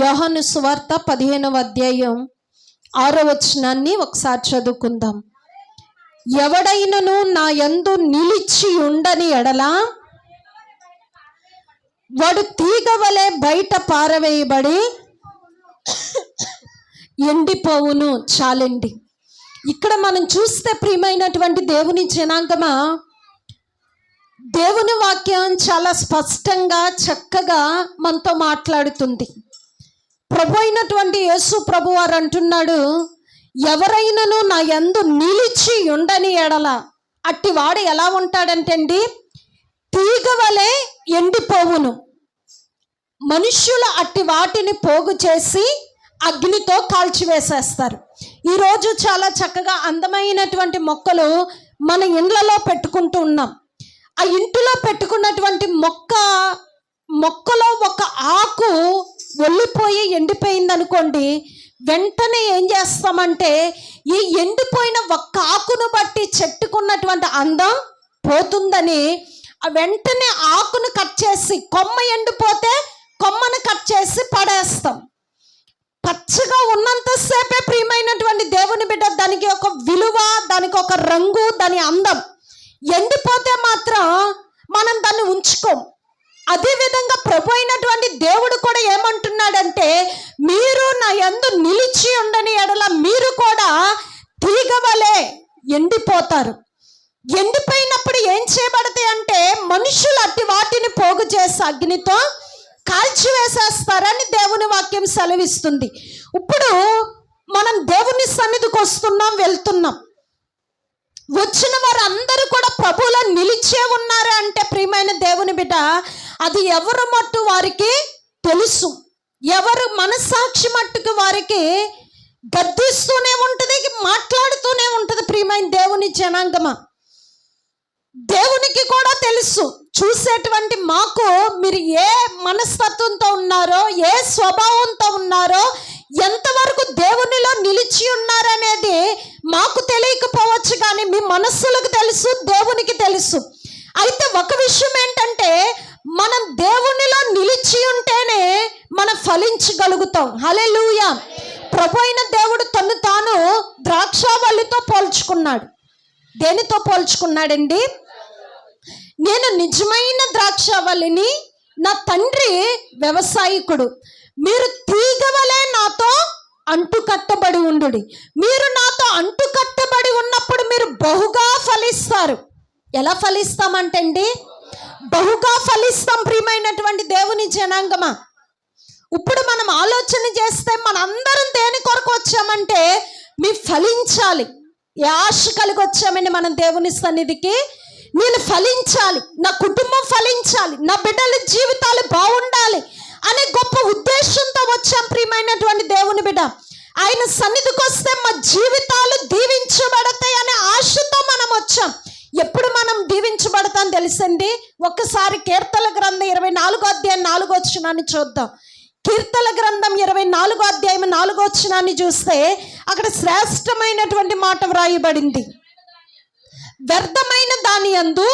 యోహాను సువార్త 15వ అధ్యాయం 6వ వచనాన్ని ఒకసారి చదువుకుందాం. ఎవడైనను నా యందు నిలిచి ఉండని ఎడల వాడు తీగ వలె బయట పారవేయబడి ఎండిపోవును. చాలండి. ఇక్కడ మనం చూస్తే ప్రియమైనటువంటి దేవుని జనాంగమా, దేవుని వాక్యం చాలా స్పష్టంగా చక్కగా మనతో మాట్లాడుతుంది. ప్రభు అయినటువంటి యేసు ప్రభు వారు అంటున్నాడు, ఎవరైనాను నా యందు నిలిచి ఉండని ఎడల అట్టి వాడు ఎలా ఉంటాడంటే అండి, తీగ వలె ఎండిపోవును. మనుష్యులు అట్టి వాటిని పోగు చేసి అగ్నితో కాల్చివేసేస్తారు. ఈరోజు చాలా చక్కగా అందమైనటువంటి మొక్కలు మన ఇండ్లలో పెట్టుకుంటూ ఉన్నాం. ఆ ఇంటిలో పెట్టుకున్నటువంటి మొక్కలో ఒక ఆకు వెళ్ళిపోయి ఎండిపోయింది అనుకోండి, వెంటనే ఏం చేస్తామంటే ఈ ఎండిపోయిన ఒక్క ఆకును బట్టి చెట్టుకున్నటువంటి అందం పోతుందని వెంటనే ఆకును కట్ చేసి, కొమ్మ ఎండిపోతే కొమ్మను కట్ చేసి పడేస్తాం. పచ్చగా ఉన్నంతసేపే ప్రియమైనటువంటి దేవుని బిడ్డ దానికి ఒక విలువ, దానికి ఒక రంగు, దాని అందం. ఎండిపోతే మాత్రం మనం దాన్ని ఉంచుకోం. అదేవిధంగా ప్రభు అయినటువంటి దేవుడు కూడా ఏమంటున్నాడంటే, మీరు నా యందు నిలిచి ఉండని ఎడల మీరు కూడా తీగ వలె ఎండిపోతారు. ఎండిపోయినప్పుడు ఏం చేయబడతాయి అంటే, మనుషులు అట్టి వాటిని పోగు చేసి అగ్నితో కాల్చివేసేస్తారని దేవుని వాక్యం సెలవిస్తుంది. ఇప్పుడు మనం దేవుని సన్నిధికి వస్తున్నాం, వెళ్తున్నాం. వచ్చిన వారు అందరూ కూడా ప్రభువులో నిలిచే ఉన్నారు అంటే ప్రియమైన దేవుని బిడ్డ, అది ఎవరు మట్టు వారికి తెలుసు. ఎవరు మనస్సాక్షి మట్టుకు వారికి గద్దిస్తూనే ఉంటుంది, మాట్లాడుతూనే ఉంటుంది. ప్రియమైన దేవుని జనాంగమా, దేవునికి కూడా తెలుసు. చూసేటువంటి మాకు మీరు ఏ మనస్తత్వంతో ఉన్నారో, ఏ స్వభావంతో ఉన్నారో, ఎంతవరకు దేవునిలో నిలిచి ఉన్నారనేది మాకు తెలియకపోవచ్చు, కానీ మీ మనస్సులకు తెలుసు, దేవునికి తెలుసు. అయితే ఒక విషయం ఏంటంటే, మనం దేవునిలో నిలిచి ఉంటేనే మనం ఫలించగలుగుతాం. హల్లెలూయా. ప్రభు అయిన దేవుడు తను తాను ద్రాక్షావల్లితో పోల్చుకున్నాడు. దేనితో పోల్చుకున్నాడండి? నేను నిజమైన ద్రాక్షావల్లిని, నా తండ్రి వ్యవసాయకుడు. మీరు తీగ వలె నాతో అంటుకట్టబడి ఉండుడి. మీరు నాతో అంటుకట్టబడి ఉన్నప్పుడు మీరు బహుగా ఫలిస్తారు. ఎలా ఫలిస్తామంటే అండి, బహుగా ఫలిస్తాం. ప్రియమైనటువంటి దేవుని జనాంగమా, ఇప్పుడు మనం ఆలోచన చేస్తే మనందరం దేని కొరకు వచ్చామంటే, మీ ఫలించాలి. ఏ ఆశ కలిగి వచ్చామండి మనం దేవుని సన్నిధికి? నేను ఫలించాలి, నా కుటుంబం ఫలించాలి, నా బిడ్డల జీవితాలు బాగుండాలి అనే గొప్ప ఉద్దేశంతో వచ్చాం. ప్రియమైనటువంటి దేవుని బిడ్డ, ఆయన సన్నిధికి వస్తే మా జీవితాలు దీవించబడతాయి అనే ఆశతో మనం వచ్చాం. ఎప్పుడు మనం దీవించబడతాం తెలుసండి? ఒక్కసారి కీర్తన గ్రంథం 24వ అధ్యాయం 4వ వచనాన్ని చూద్దాం. కీర్తన గ్రంథం 24వ అధ్యాయం 4వ వచనాన్ని చూస్తే అక్కడ శ్రేష్టమైనటువంటి మాట వ్రాయబడింది. వ్యర్థమైన దాని యందు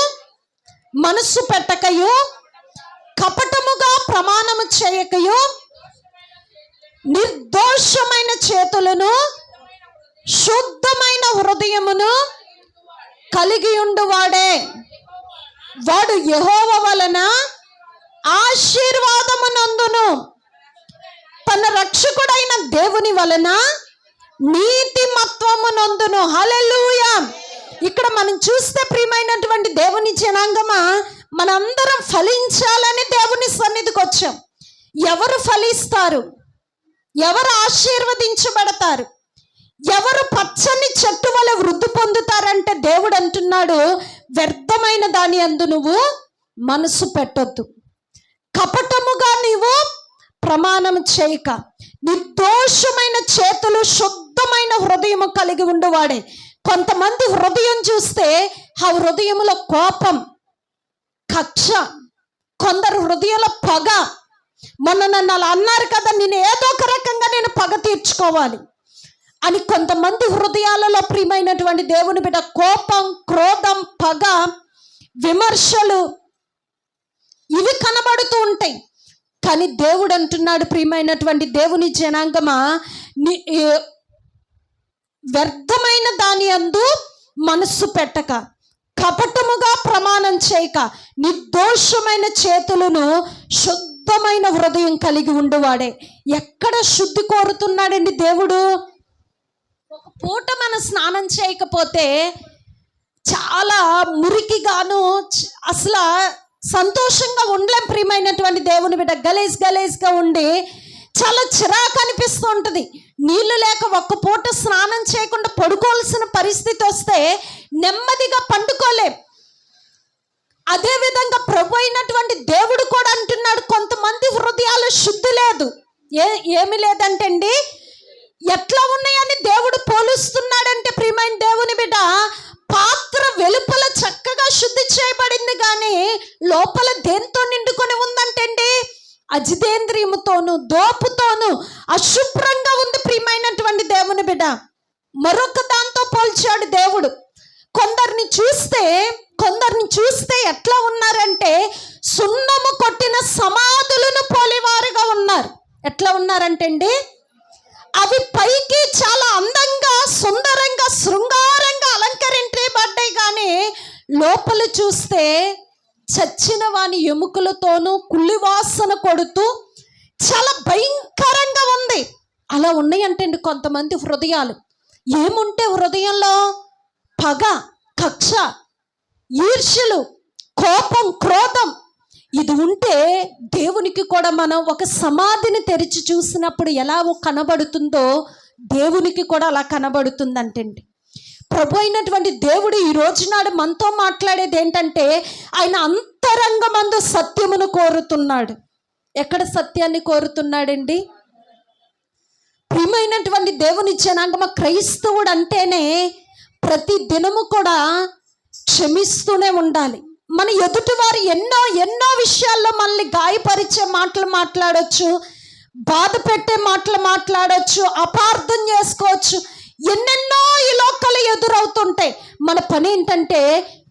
మనస్సు పెట్టకయు, కపటముగా ప్రమాణము చేయకయు, నిర్దోషమైన చేతులను శుద్ధమైన హృదయమును కలిగి ఉండువాడే వాడు యెహోవా వలన ఆశీర్వాదమునందును, తన రక్షకుడైన దేవుని వలన నీతిమత్వమునందును. హల్లెలూయా. ఇక్కడ మనం చూస్తే ప్రియమైనటువంటి దేవుని జనాంగమా, మనందరం ఫలించాలని దేవుని సన్నిధికి వచ్చాం. ఎవరు ఫలిస్తారు? ఎవరు ఆశీర్వదించబడతారు? ఎవరు పచ్చని చెట్టు వలె వృద్ధి పొందుతారంటే, దేవుడు అంటున్నాడు, వ్యర్థమైన దాని యందు నువ్వు మనసు పెట్టొద్దు, కపటముగా నీవు ప్రమాణం చేయక, నిర్దోషమైన చేతులు శుద్ధమైన హృదయము కలిగి ఉండువాడే. కొంతమంది హృదయం చూస్తే ఆ హృదయంలో కోపం, కక్ష, కొందరు హృదయంలో పగ. మొన్న నన్ను అలా అన్నారు కదా, నేను ఏదో ఒక రకంగా నేను పగ తీర్చుకోవాలి అని కొంతమంది హృదయాలలో ప్రియమైనటువంటి దేవుని బిడ్డ కోపం, క్రోధం, పగ, విమర్శలు ఇవి కనబడుతూ ఉంటాయి. కానీ దేవుడు అంటున్నాడు, ప్రియమైనటువంటి దేవుని జనాంగమా, వ్యర్థమైన దాని యందు మనస్సు పెట్టక, కపటముగా ప్రమాణం చేయక, నిర్దోషమైన చేతులను శుద్ధమైన హృదయం కలిగి ఉండువాడే. ఎక్కడ శుద్ధి కోరుతున్నాడండి దేవుడు? ఒక పూట మనం స్నానం చేయకపోతే చాలా మురికిగాను అసలు సంతోషంగా ఉండలేం. ప్రియమైనటువంటి దేవుని బిడ్డ, గలేజ్గా ఉండి చాలా చిరాకు అనిపిస్తూ ఉంటుంది. నీళ్లు లేక ఒక్క పూట స్నానం చేయకుండా పడుకోవాల్సిన పరిస్థితి వస్తే నెమ్మదిగా పండుకోలేం. అదేవిధంగా ప్రభు అయినటువంటి దేవుడు కూడా అంటున్నాడు, కొంతమంది హృదయాలు శుద్ధి లేదు. ఏమి లేదంటే అండి, ఎట్లా ఉన్నాయని దేవుడు పోలుస్తున్నాడంటే, ప్రియమైన దేవుని బిడ్డ, పాత్ర వెలుపల చక్కగా శుద్ధి చేయబడింది కానీ లోపల దేంతో నిండుకొని ఉందంటే అండి, అజితేంద్రియముతోను దోపుతోను అశుభ్రంగా ఉంది. ప్రియమైనటువంటి దేవుని బిడ్డ, మరొక దాంతో పోల్చాడు దేవుడు. కొందరిని చూస్తే ఎట్లా ఉన్నారంటే, సున్నము కొట్టిన సమాధులను పోలివారుగా ఉన్నారు. ఎట్లా ఉన్నారంటే అండి, అవి పైకి చాలా అందంగా, సుందరంగా, శృంగారంగా అలంకరించబడ్డాయి కానీ లోపల చూస్తే చచ్చిన వాని ఎముకలతోనూ కుళ్ళివాసన కొడుతూ చాలా భయంకరంగా ఉంది. అలా ఉన్నాయంటే అండి కొంతమంది హృదయాలు. ఏముంటే హృదయంలో? పగ, కక్ష, ఈర్ష్యలు, కోపం, క్రోధం. ఇది ఉంటే దేవునికి కూడా మనం ఒక సమాధిని తెరిచి చూసినప్పుడు ఎలా కనబడుతుందో దేవునికి కూడా అలా కనబడుతుందంటండి. ప్రభు అయినటువంటి దేవుడు ఈ రోజు నాడు మనతో మాట్లాడేది ఏంటంటే, ఆయన అంతరంగమందు సత్యమును కోరుతున్నాడు. ఎక్కడ సత్యాన్ని కోరుతున్నాడండి? ప్రియమైనటువంటి దేవుని జనాంగమ, క్రైస్తవుడు అంటేనే ప్రతి దినము కూడా క్షమిస్తూనే ఉండాలి. మన ఎదుటి వారు ఎన్నో విషయాల్లో మనల్ని గాయపరిచే మాటలు మాట్లాడొచ్చు, బాధ పెట్టే మాటలు మాట్లాడొచ్చు, అపార్థం చేసుకోవచ్చు, ఎన్నెన్నో ఈ లోకాలు ఎదురవుతుంటాయి. మన పని ఏంటంటే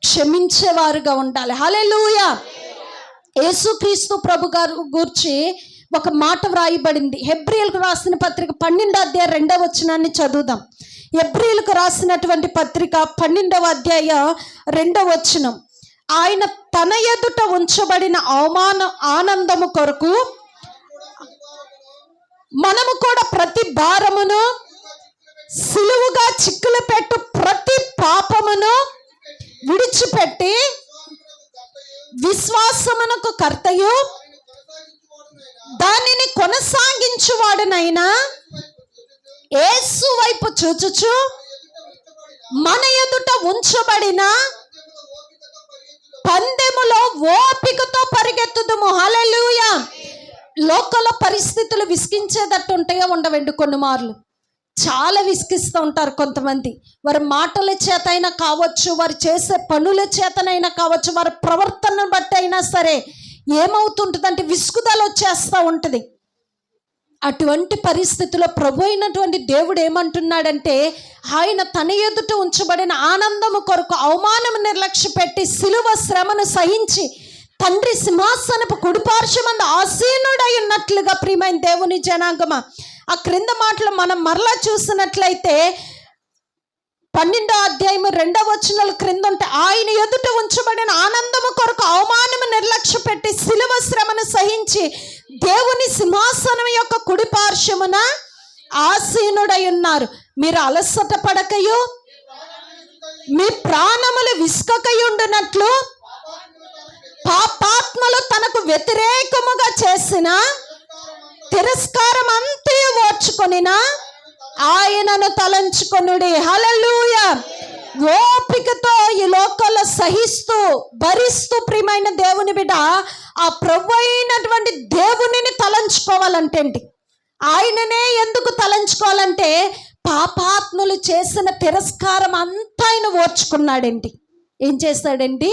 క్షమించేవారుగా ఉండాలి. హల్లెలూయా. యేసుక్రీస్తు ప్రభు గారు గూర్చి ఒక మాట వ్రాయబడింది. హెబ్రీయులకు రాసిన పత్రిక 12వ అధ్యాయం 2వ వచనాన్ని చదువుదాం. హెబ్రీయులకు రాసినటువంటి పత్రిక 12వ అధ్యాయం 2వ వచనం. ఆయన తన ఎదుట ఉంచబడిన ఆనందము కొరకు మనము కూడా ప్రతి భారమును, సిలువుగా చిక్కులు పెట్టు ప్రతి పాపమును విడిచిపెట్టి విశ్వాసమునకు కర్తయు దానిని కొనసాగించువాడునైనా యేసు వైపు చూచుచు మన ఎదుట ఉంచబడిన పందెములో ఓపికతో పరిగెత్తుదుము. హల్లెలూయా. లోకల పరిస్థితులు విసిగించేటట్టు ఉంటాయో ఉండవండి. కొన్ని మార్లు చాలా విసిగిస్తూ ఉంటారు కొంతమంది. వారి మాటల చేత అయినా కావచ్చు, వారు చేసే పనుల చేతనైనా కావచ్చు, వారి ప్రవర్తనను బట్టి అయినా సరే ఏమవుతుంటుందంటే విసుగుదల వచ్చేస్తూ ఉంటుంది. అటువంటి పరిస్థితుల్లో ప్రభు అయినటువంటి దేవుడు ఏమంటున్నాడంటే, ఆయన తన ఎదుట ఉంచబడిన ఆనందము కొరకు అవమానము నిర్లక్ష్య పెట్టి సిలువ శ్రమను సహించి తండ్రి సింహాసనపు కుడిపార్శ్వమందు ఆసీనుడై ఉన్నట్లుగా, ప్రియమైన దేవుని జనాంగమా, ఆ క్రింద మాటలు మనం మరలా చూసినట్లయితే 12వ అధ్యాయం 2వ వచనాల క్రింద ఉంటే, ఆయన ఎదుట ఉంచబడిన ఆనందము కొరకు అవమానము నిర్లక్ష్య పెట్టి సిలువ శ్రమను సహించి దేవుని సింహాసనం యొక్క కుడి పార్శ్వమున ఆసీనుడై ఉన్నారు. మీరు అలసట పడకయు మీ ప్రాణములు విసుకకయుండునట్లు పాపాత్మలు తనకు వ్యతిరేకముగా చేసిన తిరస్కారం అంతయు ఓర్చుకొనిన ఆయనను తలంచుకొనుడి. హల్లెలూయా. ఓపికతో ఈ లోకంలో సహిస్తూ భరిస్తూ, ప్రియమైన దేవుని బిడ్డ, ఆ ప్రభు అయినటువంటి దేవునిని తలంచుకోవాలంటే అండి, ఆయననే ఎందుకు తలంచుకోవాలంటే పాపాత్ములు చేసిన తిరస్కారం అంతా ఆయన ఓర్చుకున్నాడండి. ఏం చేశాడండి?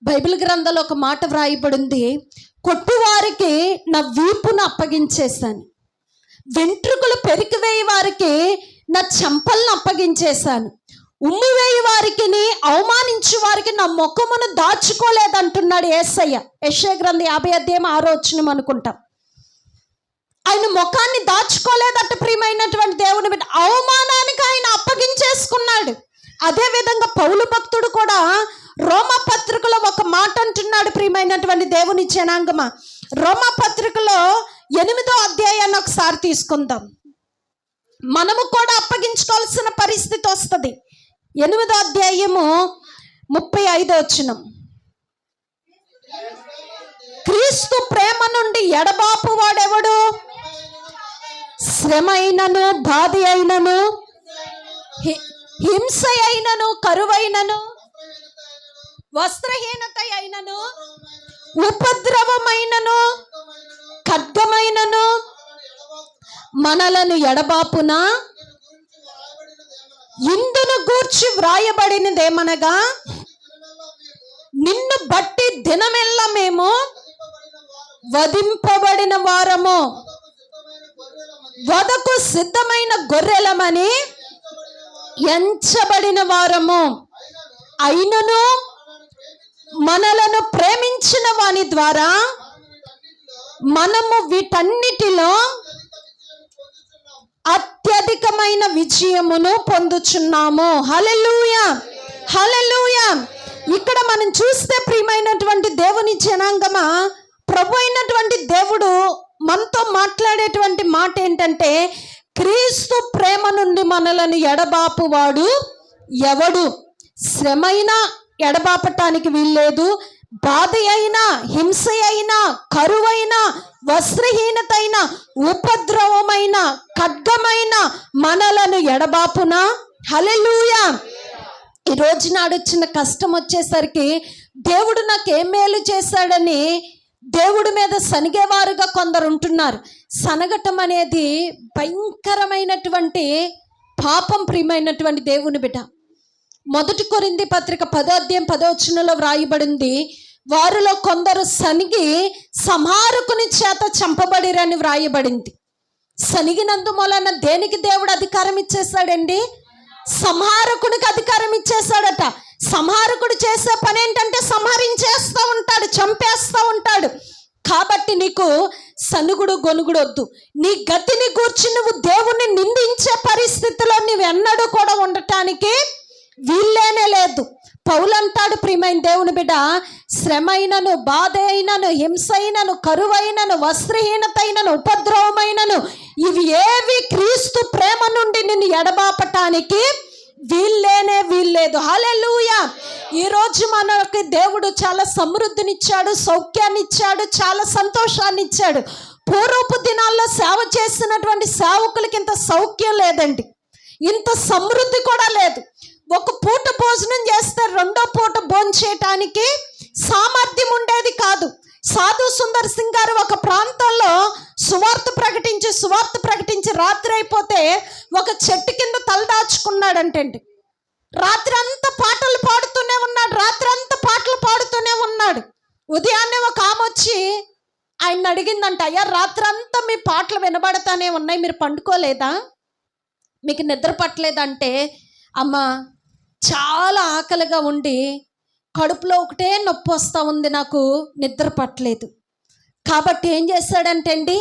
బైబిల్ గ్రంథంలో ఒక మాట వ్రాయబడింది, కొట్టువారికి నా వీపును అప్పగించేశాను, వెంట్రుకలు పెరికివేయి వారికి నా చెంపలను అప్పగించేశాను, ఉమ్మివేయి వారికి, అవమానించు వారికి నా ముఖమును దాచుకోలేదంటున్నాడు యేసయ్య. యెషయా గ్రంథం 50:6 అనుకుంటాం. ఆయన ముఖాన్ని దాచుకోలేదట ప్రియమైనటువంటి దేవుని బిడ్డ. అవమానానికి ఆయన అప్పగించేసుకున్నాడు. అదే విధంగా పౌలు భక్తుడు కూడా రోమా పత్రికలో ఒక మాట అంటున్నాడు ప్రియమైనటువంటి దేవుని జనాంగమా. రోమా పత్రికలో 8వ అధ్యాయాన్ని ఒకసారి తీసుకుందాం. మనము కూడా అప్పగించుకోవాల్సిన పరిస్థితి వస్తుంది. 8వ అధ్యాయము 35వ వచనం. క్రీస్తు ప్రేమ నుండి ఎడబాపు వాడెవడు? శ్రమ అయినను, బాధ అయినను, హింస అయినను, కరువైనను, వస్త్రహీనత అయినను, ఉపద్రవమైనను, ఖడ్గమైనను మనలను ఎడబాపున ఇందును గూర్చి వ్రాయబడినదేమనగా, నిన్ను బట్టి దినమెల్లా మేము వధింపబడిన వారము, వధకు సిద్ధమైన గొర్రెలమని ఎంచబడిన వారము, అయినను మనలను ప్రేమించిన వాని ద్వారా మనము వీటన్నిటిలో అత్యధికమైన విజయమును పొందుచున్నాము. హల్లెలూయా, హల్లెలూయా. ఇక్కడ మనం చూస్తే ప్రియమైనటువంటి దేవుని జనాంగమా, ప్రభు అయినటువంటి దేవుడు మనతో మాట్లాడేటువంటి మాట ఏంటంటే, క్రీస్తు ప్రేమ నుండి మనలను ఎడబాపువాడు ఎవడు? శ్రమైనా ఎడబాపటానికి వీల్లేదు, బాధ అయినా, హింస అయినా, కరువైన, వస్త్రహీనత అయినా, ఉపద్రవమైన, ఖడ్గమైన మనలను ఎడబాపున. హల్లెలూయా. ఈ రోజు నాడు చిన్న కష్టం వచ్చేసరికి దేవుడు నాకు ఏం మేలు చేశాడని దేవుడి మీద సనిగేవారుగా కొందరు ఉంటున్నారు. సనగటం అనేది భయంకరమైనటువంటి పాపం ప్రియమైనటువంటి దేవుని బిడ్డ. 1 కొరింథీ పత్రిక 10:10 వ్రాయబడింది, వారిలో కొందరు సనిగి సంహారకుని చేత చంపబడిరని వ్రాయబడింది. సనిగినందు మూలన దేనికి దేవుడు అధికారం ఇచ్చేశాడండి? సంహారకునికి అధికారం ఇచ్చేశాడట. సంహారకుడు చేసే పని ఏంటంటే సంహరించేస్తూ ఉంటాడు, చంపేస్తూ ఉంటాడు. కాబట్టి నీకు సనుగుడు గొనుగుడు వద్దు. నీ గతిని గూర్చి నువ్వు దేవుణ్ణి నిందించే పరిస్థితిలో నువ్వు ఎన్నడూ కూడా ఉండటానికి వీల్లేనే లేదు. పౌలు అంటాడు ప్రియమైన దేవుని బిడ్డ, శ్రమ అయినను, బాధ అయినను, హింస అయినను, కరువైనను, వస్త్రహీనత అయినను, ఉపద్రవమైనను, ఇవి ఏవి క్రీస్తు ప్రేమ నుండి నిన్ను ఎడబాపటానికి వీల్లేనే వీల్లేదు. హల్లెలూయా. ఈరోజు మనకి దేవుడు చాలా సమృద్ధినిచ్చాడు, సౌఖ్యాన్ని ఇచ్చాడు, చాలా సంతోషాన్ని ఇచ్చాడు. పూర్వపు దినాల్లో సేవ చేసినటువంటి సేవకులకి ఇంత సౌఖ్యం లేదండి, ఇంత సమృద్ధి కూడా లేదు. ఒక పూట భోజనం చేస్తే రెండో పూట భోజనం చేయటానికి సామర్థ్యం ఉండేది కాదు. సాధు సుందర్ సింగ్ గారు ఒక ప్రాంతంలో సువార్త ప్రకటించి రాత్రి అయిపోతే ఒక చెట్టు కింద తలదాచుకున్నాడంటండి. రాత్రి అంతా పాటలు పాడుతూనే ఉన్నాడు. ఉదయాన్నే ఒక ఆమె వచ్చి ఆయన అడిగిందంట, అయ్యా రాత్రంతా మీ పాటలు వినబడతానే ఉన్నాయి, మీరు పండుకోలేదా, మీకు నిద్ర పట్టలేదంటే, అమ్మ చాలా ఆకలిగా ఉండి కడుపులో ఒకటే నొప్పి వస్తూ ఉంది, నాకు నిద్ర పట్టలేదు. కాబట్టి ఏం చేశాడంటే అండి,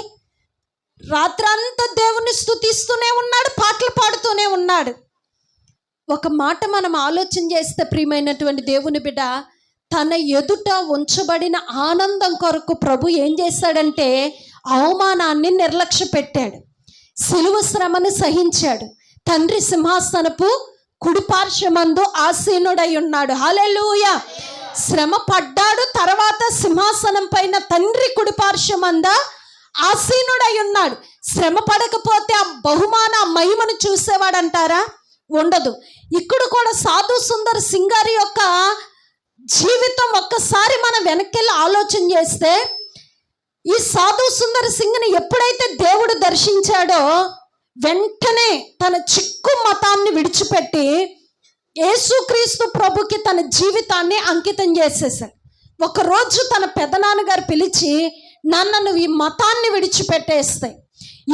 రాత్రంతా దేవుని స్తుతిస్తూనే ఉన్నాడు, పాటలు పాడుతూనే ఉన్నాడు. ఒక మాట మనం ఆలోచన చేస్తే ప్రియమైనటువంటి దేవుని బిడ్డ, తన ఎదుట ఉంచబడిన ఆనందం కొరకు ప్రభు ఏం చేశాడంటే అవమానాన్ని నిర్లక్ష్య పెట్టాడు, సిలువ శ్రమను సహించాడు, తండ్రి సింహాసనపు కుడిపార్శ్వమందు ఆసీనుడై ఉన్నాడు. హల్లెలూయా. శ్రమ పడ్డాడు, తర్వాత సింహాసనం పైన తండ్రి కుడిపార్శ్వమంద ఆసీనుడై ఉన్నాడు. శ్రమ పడకపోతే ఆ బహుమాన మహిమను చూసేవాడంటారా? ఉండదు. ఇక్కడ కూడా సాధు సుందర్ సింగ్ గారి యొక్క జీవితం ఒక్కసారి మనం వెనక్కి ఆలోచన చేస్తే, ఈ సాధు సుందర్ సింగ్ని ఎప్పుడైతే దేవుడు దర్శించాడో వెంటనే తన చిక్కు మతాన్ని విడిచిపెట్టి యేసుక్రీస్తు ప్రభుకి తన జీవితాన్ని అంకితం చేసేసాడు. ఒకరోజు తన పెదనాన్నగారు పిలిచి, నాన్న నువ్వు ఈ మతాన్ని విడిచిపెట్టేస్తే,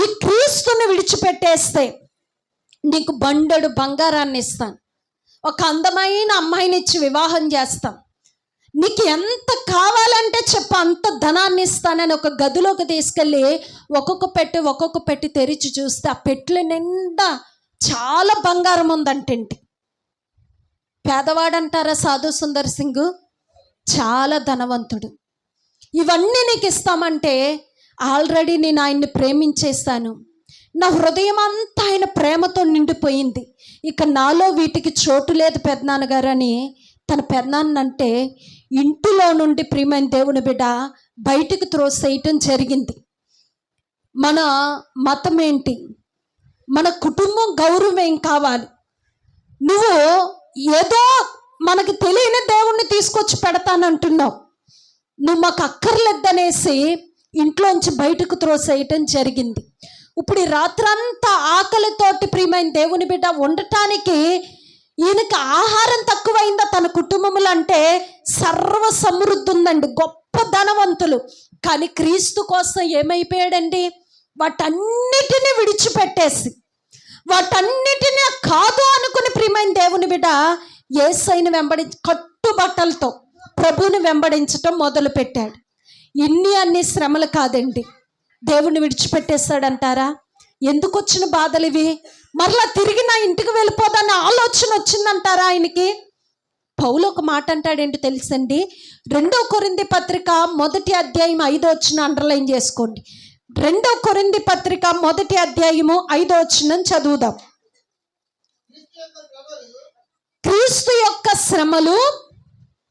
ఈ క్రీస్తుని విడిచిపెట్టేస్తే నీకు బండెడు బంగారాన్ని ఇస్తాను, ఒక అందమైన అమ్మాయిని ఇచ్చి వివాహం చేస్తాం. నీకు ఎంత కావాలంటే చెప్పు, అంత ధనాన్ని ఇస్తానని ఒక గదిలోకి తీసుకెళ్ళి ఒక్కొక్క పెట్టి తెరిచి చూస్తే ఆ పెట్టుల నిండా చాలా బంగారం ఉందంటేంటి. పేదవాడంటారా సాధు సుందర్ సింగ్? చాలా ధనవంతుడు. ఇవన్నీ నీకు ఇస్తామంటే ఆల్రెడీ నేను ఆయన్ని ప్రేమించేస్తాను, నా హృదయం అంతా ఆయన ప్రేమతో నిండిపోయింది, ఇక నాలో వీటికి చోటు లేదు పెద్దనాన్నగారు అని తన పెద్దనాన్నంటే ఇంటిలో నుండి ప్రియమైన దేవుని బిడ్డ బయటికి త్రోసేయటం జరిగింది. మన మతం ఏంటి? మన కుటుంబం గౌరవం ఏం కావాలి? నువ్వు ఏదో మనకు తెలియని దేవుణ్ణి తీసుకొచ్చి పెడతానంటున్నావు, నువ్వు మాకు అక్కర్లేదనేసి ఇంట్లోంచి బయటకు త్రోసేయటం జరిగింది. ఇప్పుడు ఈ రాత్రంతా ఆకలితోటి ప్రియమైన దేవుని బిడ్డ ఉండటానికి ఈయనకి ఆహారం తక్కువైందా? తన కుటుంబములు అంటే సర్వ సమృద్ధి ఉందండి, గొప్ప ధనవంతులు. కానీ క్రీస్తు కోసం ఏమైపోయాడండి? వాటన్నిటినీ విడిచిపెట్టేసి, వాటన్నిటినీ కాదు అనుకుని ప్రియమైన దేవుని బిడ్డ యేసయ్యను కట్టుబట్టలతో ప్రభువుని వెంబడించటం మొదలు పెట్టాడు. అన్ని శ్రమలు కాదండి, దేవుని విడిచిపెట్టేస్తాడంటారా? ఎందుకు వచ్చిన బాధలు ఇవి? మరలా తిరిగి నా ఇంటికి వెళ్ళిపోదన్న ఆలోచన వచ్చిందంటారా ఆయనకి? పౌలు ఒక మాట అంటాడేంటి తెలుసండి? 2 కొరింథీ పత్రిక 1వ అధ్యాయం 5వ వచనం అండర్లైన్ చేసుకోండి. 2 కొరింథీ పత్రిక 1వ అధ్యాయము 5వ వచనం చదువుదాం. క్రీస్తు యొక్క శ్రమలు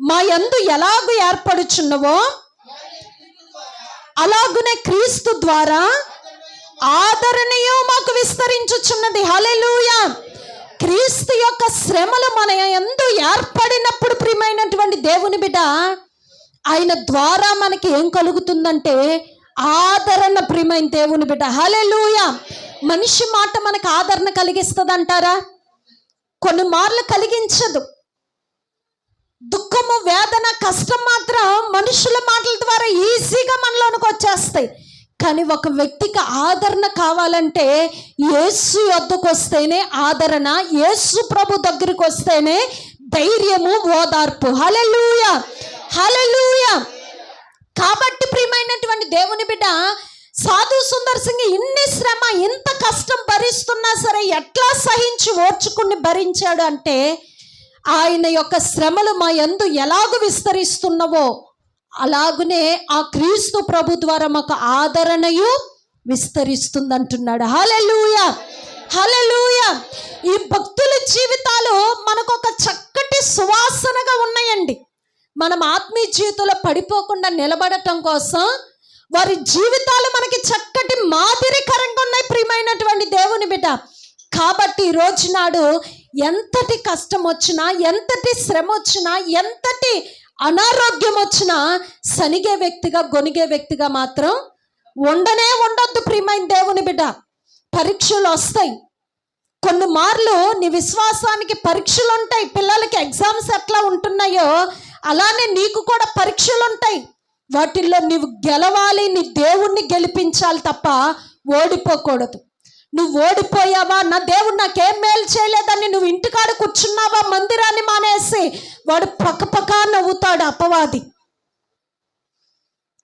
మా యందు ఎలాగూ ఏర్పడుచున్నవో అలాగునే క్రీస్తు ద్వారా ఆదరణయు మాకు విస్తరించుచున్నది. హల్లెలూయా! క్రీస్తు యొక్క శ్రమలు మన యందు ఏర్పడినప్పుడు ప్రియమైనటువంటి దేవుని బిడ్డ ఆయన ద్వారా మనకి ఏం కలుగుతుందంటే ఆదరణ. ప్రియమైన దేవుని బిడ్డ హల్లెలూయా! మనిషి మాట మనకు ఆదరణ కలిగిస్తుంది అంటారా? కొన్ని మార్లు కలిగించదు. దుఃఖము, వేదన, కష్టం మాత్రం మనుషుల మాటల ద్వారా ఈజీగా మనలోనికి వచ్చేస్తాయి. కానీ ఒక వ్యక్తికి ఆదరణ కావాలంటే యేసు వద్దకు వస్తేనే ఆదరణ, యేసు ప్రభు దగ్గరికి వస్తేనే ధైర్యము, ఓదార్పు. హల్లెలూయా! హల్లెలూయా! కాబట్టి ప్రియమైనటువంటి దేవుని బిడ్డ సాధు సుందర్ సింగ్ ఇన్ని శ్రమ, ఇంత కష్టం భరిస్తున్నా సరే ఎట్లా సహించి ఓర్చుకుని భరించాడు అంటే ఆయన యొక్క శ్రమలు మా యందు ఎలాగూ విస్తరిస్తున్నవో అలాగునే ఆ క్రీస్తు ప్రభు ద్వారా మాకు ఆదరణయు విస్తరిస్తుంది అంటున్నాడు. హల్లెలూయా! హల్లెలూయా! ఈ భక్తుల జీవితాలు మనకు ఒక చక్కటి సువాసనగా ఉన్నాయండి. మనం ఆత్మీయ జీవితంలో పడిపోకుండా నిలబడటం కోసం వారి జీవితాలు మనకి చక్కటి మాదిరికరంగా ఉన్నాయి ప్రియమైనటువంటి దేవుని బిడ్డ. కాబట్టి ఈ రోజు నాడు ఎంతటి కష్టం వచ్చినా, ఎంతటి శ్రమ వచ్చినా, ఎంతటి అనారోగ్యం వచ్చినా సనిగే వ్యక్తిగా, గొనిగే వ్యక్తిగా మాత్రం ఉండొద్దు ప్రియమైన దేవుని బిడ్డ. పరీక్షలు వస్తాయి, కొన్ని మార్లు నీ విశ్వాసానికి పరీక్షలు ఉంటాయి. పిల్లలకి ఎగ్జామ్స్ ఎట్లా ఉంటున్నాయో అలానే నీకు కూడా పరీక్షలు ఉంటాయి. వాటిల్లో నీవు గెలవాలి, నీ దేవుణ్ణి గెలిపించాలి తప్ప ఓడిపోకూడదు. నువ్వు ఓడిపోయావా, నా దేవుడు నాకేం మేలు చేయలేదని నువ్వు ఇంటికాడ కూర్చున్నావా, మందిరాన్ని మానేసి, వాడు పక్కపక్క నవ్వుతాడు అపవాది.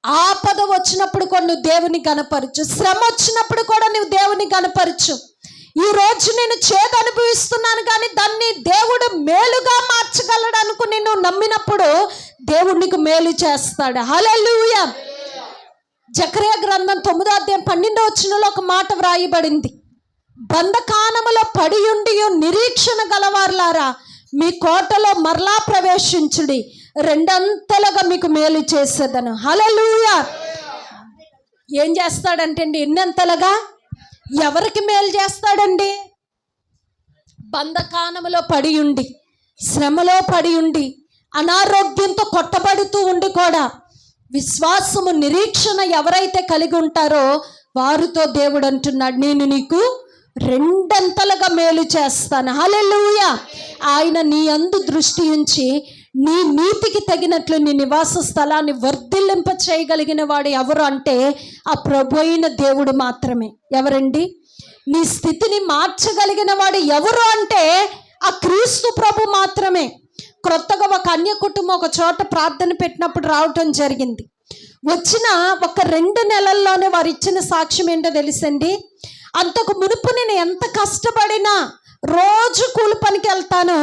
ఆపద వచ్చినప్పుడు కూడా నువ్వు దేవుని గనపరచు, శ్రమ వచ్చినప్పుడు కూడా నువ్వు దేవుని గనపరచు. ఈ రోజు నేను చేదు అనుభవిస్తున్నాను కానీ దాన్ని దేవుడు మేలుగా మార్చగలడు అనుకుని నువ్వు నమ్మినప్పుడు దేవుడు నీకు మేలు చేస్తాడు. హల్లెలూయా! జకర్యా గ్రంథం 9వ అధ్యాయం 12వ వచనంలో ఒక మాట వ్రాయబడింది. బంధకానములో పడియుండి నిరీక్షణ గలవారులారా మీ కోటలో మరలా ప్రవేశించుడి, రెండంతలుగా మీకు మేలు చేసేదను. హల్లెలూయా! ఏం చేస్తాడంటే అండి, ఎన్నంతలుగా ఎవరికి మేలు చేస్తాడండి? బంధకానములో పడి ఉండి, శ్రమలో పడి ఉండి, అనారోగ్యంతో కొట్టబడుతూ ఉండి కూడా విశ్వాసము, నిరీక్షణ ఎవరైతే కలిగి ఉంటారో వారితో దేవుడు అంటున్నాడు, నేను నీకు రెండంతలుగా మేలు చేస్తాను. హల్లెలూయా! ఆయన నీ యందు దృష్టి ఉంచి నీ నీతికి తగినట్లు నీ నివాస స్థలాన్ని వర్ధిల్లింప చేయగలిగిన వాడు ఎవరు అంటే ఆ ప్రభు అయిన దేవుడు మాత్రమే. ఎవరండి? నీ స్థితిని మార్చగలిగిన వాడు ఎవరు అంటే ఆ క్రీస్తు ప్రభు మాత్రమే. క్రొత్తగా ఒక అన్య కుటుంబం ఒక చోట ప్రార్థన పెట్టినప్పుడు రావటం జరిగింది. వచ్చిన ఒక 2 నెలల్లోనే వారు ఇచ్చిన సాక్ష్యం ఏంటో తెలుసండి. అంతకు మునుపు నేను ఎంత కష్టపడినా, రోజు కూలి పనికి వెళ్తాను,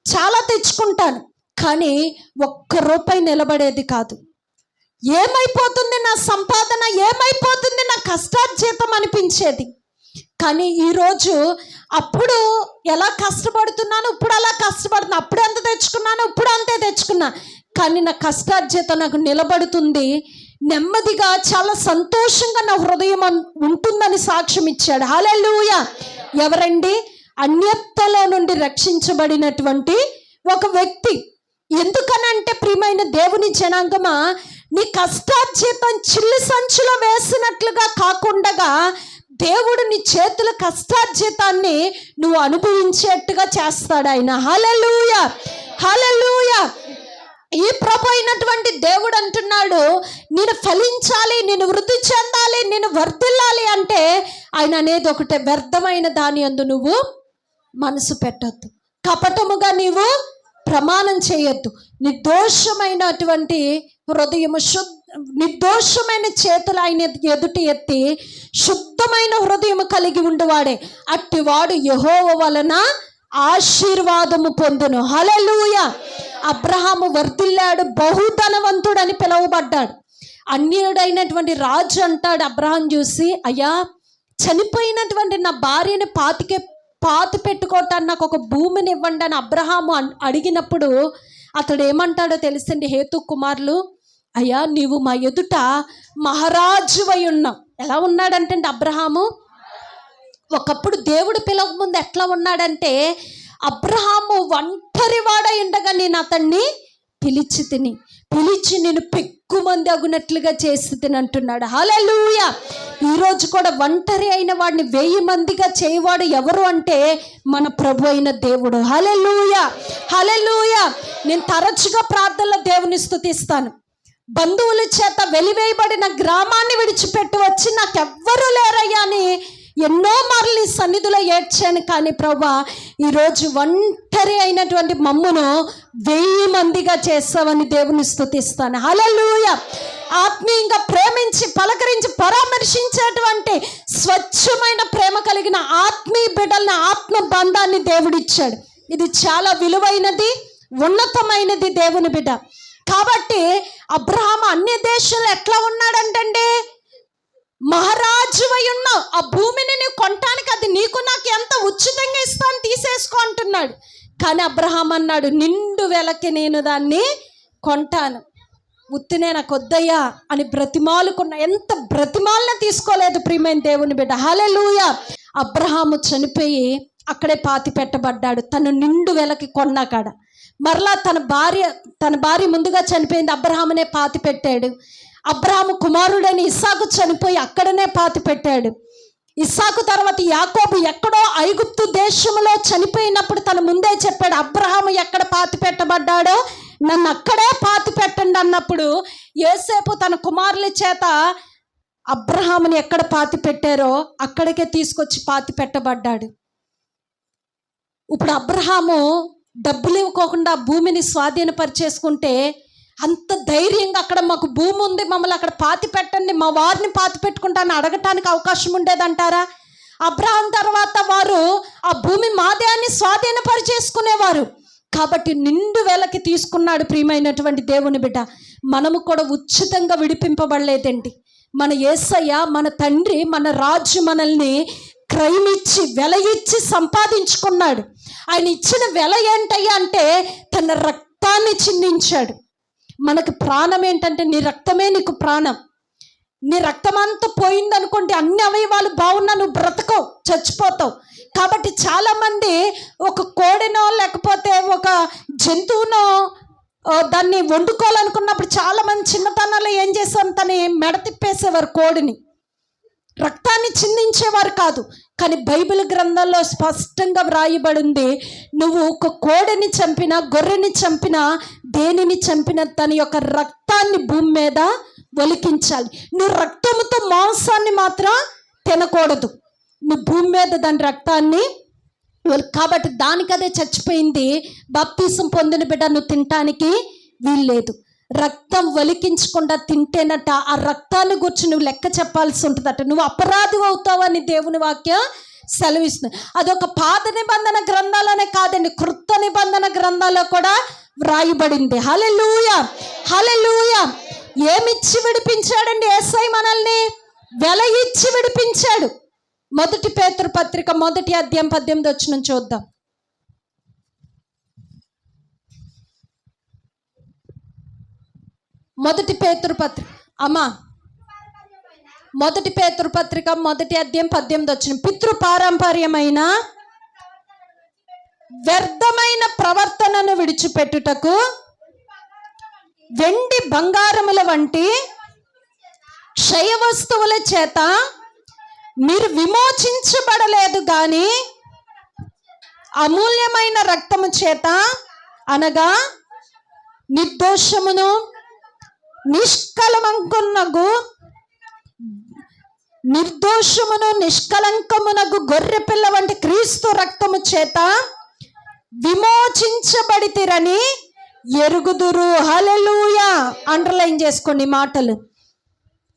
చాలా తెచ్చుకుంటాను, కానీ ₹1 నిలబడేది కాదు. ఏమైపోతుంది నా సంపాదన, ఏమైపోతుంది నా కష్టార్జితం అనిపించేది. కానీ ఈరోజు అప్పుడు ఎలా కష్టపడుతున్నాను, ఇప్పుడు అలా కష్టపడుతున్నాను. అప్పుడు ఎంత తెచ్చుకున్నాను, ఇప్పుడు అంతే తెచ్చుకున్నా, కానీ నా కష్టార్జితం నాకు నిలబడుతుంది. నెమ్మదిగా చాలా సంతోషంగా నా హృదయం ఉంటుందని సాక్ష్యం ఇచ్చాడు. హల్లెలూయా. ఎవరండి? అన్యత్వలో నుండి రక్షించబడినటువంటి ఒక వ్యక్తి. ఎందుకనంటే ప్రియమైన దేవుని జనాంగమా, నీ కష్టార్జితం చిల్లి సంచిలో వేసినట్లుగా కాకుండా దేవుడు నీ చేతుల కష్టార్జితాన్ని నువ్వు అనుభవించేట్టుగా చేస్తాడు ఆయన. హల్లెలూయా, హల్లెలూయా. ఈ ప్రభు అయినటువంటి దేవుడు అంటున్నాడు, నేను ఫలించాలి, నేను వృద్ధి చెందాలి, నేను వర్ధిల్లాలి అంటే ఆయన అనేది ఒకటే, వ్యర్థమైన దాని యందు నువ్వు మనసు పెట్టొద్దు, కపటముగా నీవు ప్రమాణం చేయొద్దు, నిర్దోషమైనటువంటి హృదయము నిర్దోషమైన చేతులు ఆయన ఎదుటి ఎత్తి శుద్ధమైన హృదయము కలిగి ఉండేవాడే అట్టివాడు యెహోవా వలన ఆశీర్వాదము పొందును. హల్లెలూయా. అబ్రహాము వర్ధిల్లాడు, బహుధనవంతుడని పిలువబడ్డాడు. అన్యుడైనటువంటి రాజు అంటాడు అబ్రహాం చూసి, అయ్యా చనిపోయినటువంటి నా భార్యని పాతి పెట్టుకోవటానికి నాకు ఒక భూమిని ఇవ్వండి అని అబ్రహాము అడిగినప్పుడు అతడు ఏమంటాడో తెలుసండి. హేతు కుమారులు, అయ్యా నీవు మా ఎదుట మహారాజువై ఉన్నావు. ఎలా ఉన్నాడంటే అబ్రహాము ఒకప్పుడు దేవుడు పిలవక ముందు ఎట్లా ఉన్నాడంటే, అబ్రహాము ఒంటరి వాడై ఉండగా నేను అతన్ని పిలిచి నేను పెక్కుమంది అగునట్లుగా చేసి తినంటున్నాడు. హల్లెలూయా. ఈరోజు కూడా ఒంటరి అయిన వాడిని 1000 మందిగా చేయవాడు ఎవరు అంటే మన ప్రభు అయిన దేవుడు. హల్లెలూయా, హల్లెలూయా. నేను తరచుగా ప్రార్థనలో దేవుని స్తుతిస్తాను. బంధువుల చేత వెలివేయబడిన గ్రామాన్ని విడిచిపెట్టి వచ్చి నాకెవ్వరూ లేరయ్యా అని ఎన్నో మార్లు ఈ సన్నిధిలో ఏడ్చాను. కానీ ప్రభా ఈరోజు ఒంటరి అయినటువంటి మమ్మును 1000 మందిగా చేస్తావని దేవుని స్తుతిస్తాను. హల్లెలూయా. ఆత్మీయంగా ప్రేమించి పలకరించి పరామర్శించేటువంటి స్వచ్ఛమైన ప్రేమ కలిగిన ఆత్మీయ బిడ్డల్ని, ఆత్మ బంధాన్ని దేవుడిచ్చాడు. ఇది చాలా విలువైనది, ఉన్నతమైనది దేవుని బిడ్డ. కాబట్టి అబ్రహాము అన్య దేశంలో ఎట్లా ఉన్నాడంటే, మహారాజువై ఉన్నావు, ఆ భూమిని నువ్వు కొనటానికి అది నీకు నాకు ఎంత ఉచితంగా ఇస్తాను, తీసేసుకో అంటున్నాడు. కానీ అబ్రహాం అన్నాడు, నిండు వెలకి నేను దాన్ని కొంటాను, ఉత్తినే నాకు వద్దయ్యా అని బ్రతిమాలుకున్న. ఎంత బ్రతిమాలన తీసుకోలేదు ప్రియమైన దేవుని బిడ్డ. హల్లెలూయా. అబ్రహాము చనిపోయి అక్కడే పాతి పెట్టబడ్డాడు, తను నిండు వెలకి కొన్నా కాడ. మరలా తన భార్య ముందుగా చనిపోయింది, అబ్రహామునే పాతి పెట్టాడు. అబ్రహాము కుమారుడైన ఇస్సాకు చనిపోయి అక్కడనే పాతి పెట్టాడు. ఇస్సాకు తర్వాత యాకోబు ఎక్కడో ఐగుప్తు దేశంలో చనిపోయినప్పుడు తన ముందే చెప్పాడు, అబ్రహాము ఎక్కడ పాతి పెట్టబడ్డాడో నన్ను అక్కడే పాతి పెట్టండి అన్నప్పుడు యోసేపు తన కుమారుల చేత అబ్రహాముని ఎక్కడ పాతి పెట్టారో అక్కడికే తీసుకొచ్చి పాతి పెట్టబడ్డాడు. ఇప్పుడు అబ్రహాము డబ్బులు ఇవ్వకోకుండా భూమిని స్వాధీనపరిచేసుకుంటే అంత ధైర్యంగా అక్కడ మాకు భూమి ఉంది, మమ్మల్ని అక్కడ పాతి పెట్టండి, మా వారిని పాతి పెట్టుకుంటాను అడగటానికి అవకాశం ఉండేదంటారా? అబ్రహాం తర్వాత వారు ఆ భూమి మాదే అని స్వాధీనపరిచేసుకునేవారు. కాబట్టి నిండు వేలకి తీసుకున్నాడు. ప్రియమైనటువంటి దేవుని బిడ్డ, మనము కూడా ఉచితంగా విడిపింపబడలేదండి. మన యేసయ్య, మన తండ్రి, మన రాజు మనల్ని క్రయమిచ్చి వెల ఇచ్చి సంపాదించుకున్నాడు. ఆయన ఇచ్చిన వెల ఏంటయ్యా అంటే తన రక్తాన్ని చిందించాడు. మనకు ప్రాణం ఏంటంటే నీ రక్తమే నీకు ప్రాణం. నీ రక్తం అంతా పోయిందనుకోండి, అన్ని అవయవాలు బాగున్నా నువ్వు బ్రతకవు, చచ్చిపోతావు. కాబట్టి చాలామంది ఒక కోడినో లేకపోతే ఒక జంతువునో దాన్ని వండుకోవాలనుకున్నప్పుడు చాలామంది చిన్నతనంలో ఏం చేశారు, తను మెడ తిప్పేసేవారు, కోడిని రక్తాన్ని చిందించేవారు కాదు. కానీ బైబిల్ గ్రంథంలో స్పష్టంగా వ్రాయబడింది, నువ్వు ఒక కోడిని చంపినా, గొర్రెని చంపినా, దేనిని చంపినా తన యొక్క రక్తాన్ని భూమి మీద ఒలికించాలి. నువ్వు రక్తముతో మాంసాన్ని మాత్రం తినకూడదు, నువ్వు భూమి మీద దాని రక్తాన్ని కాబట్టి దానికదే చచ్చిపోయింది. బాప్తీసం పొందిన బిడ్డ నువ్వు తినటానికి వీల్లేదు. రక్తం ఒలికించకుండా తింటేనట ఆ రక్తాన్ని గురించి నువ్వు లెక్క చెప్పాల్సి ఉంటుందట. నువ్వు అపరాధి అవుతావని దేవుని వాక్యం సెలవిస్తుంది. అదొక పాత నిబంధన గ్రంథాలనే కాదండి, క్రొత్త నిబంధన గ్రంథాల్లో కూడా వ్రాయబడింది. హల్లెలూయా, హల్లెలూయా. ఏమిచ్చి విడిపించాడండి యేసయ్య మనల్ని? వెల ఇచ్చి విడిపించాడు. మొదటి పేతురు పత్రిక 1వ అధ్యాయం 18వ వచనం చూద్దాం. మొదటి పేతురు పత్రిక అమ్మా, మొదటి పేతురు పత్రిక 1వ అధ్యాయం 18వ వచనం. పితృపారంపర్యమైన వ్యర్థమైన ప్రవర్తనను విడిచిపెట్టుటకు వెండి బంగారముల వంటి క్షయ వస్తువుల చేత మీరు విమోచించబడలేదు గాని అమూల్యమైన రక్తము చేత, అనగా నిర్దోషమును నిష్కలంకమునగు గొర్రె పిల్ల వంటి క్రీస్తు రక్తము చేత విమోచించబడితిరని ఎరుగుదురు. హల్లెలూయా. అండర్లైన్ చేసుకోండి మాటలు.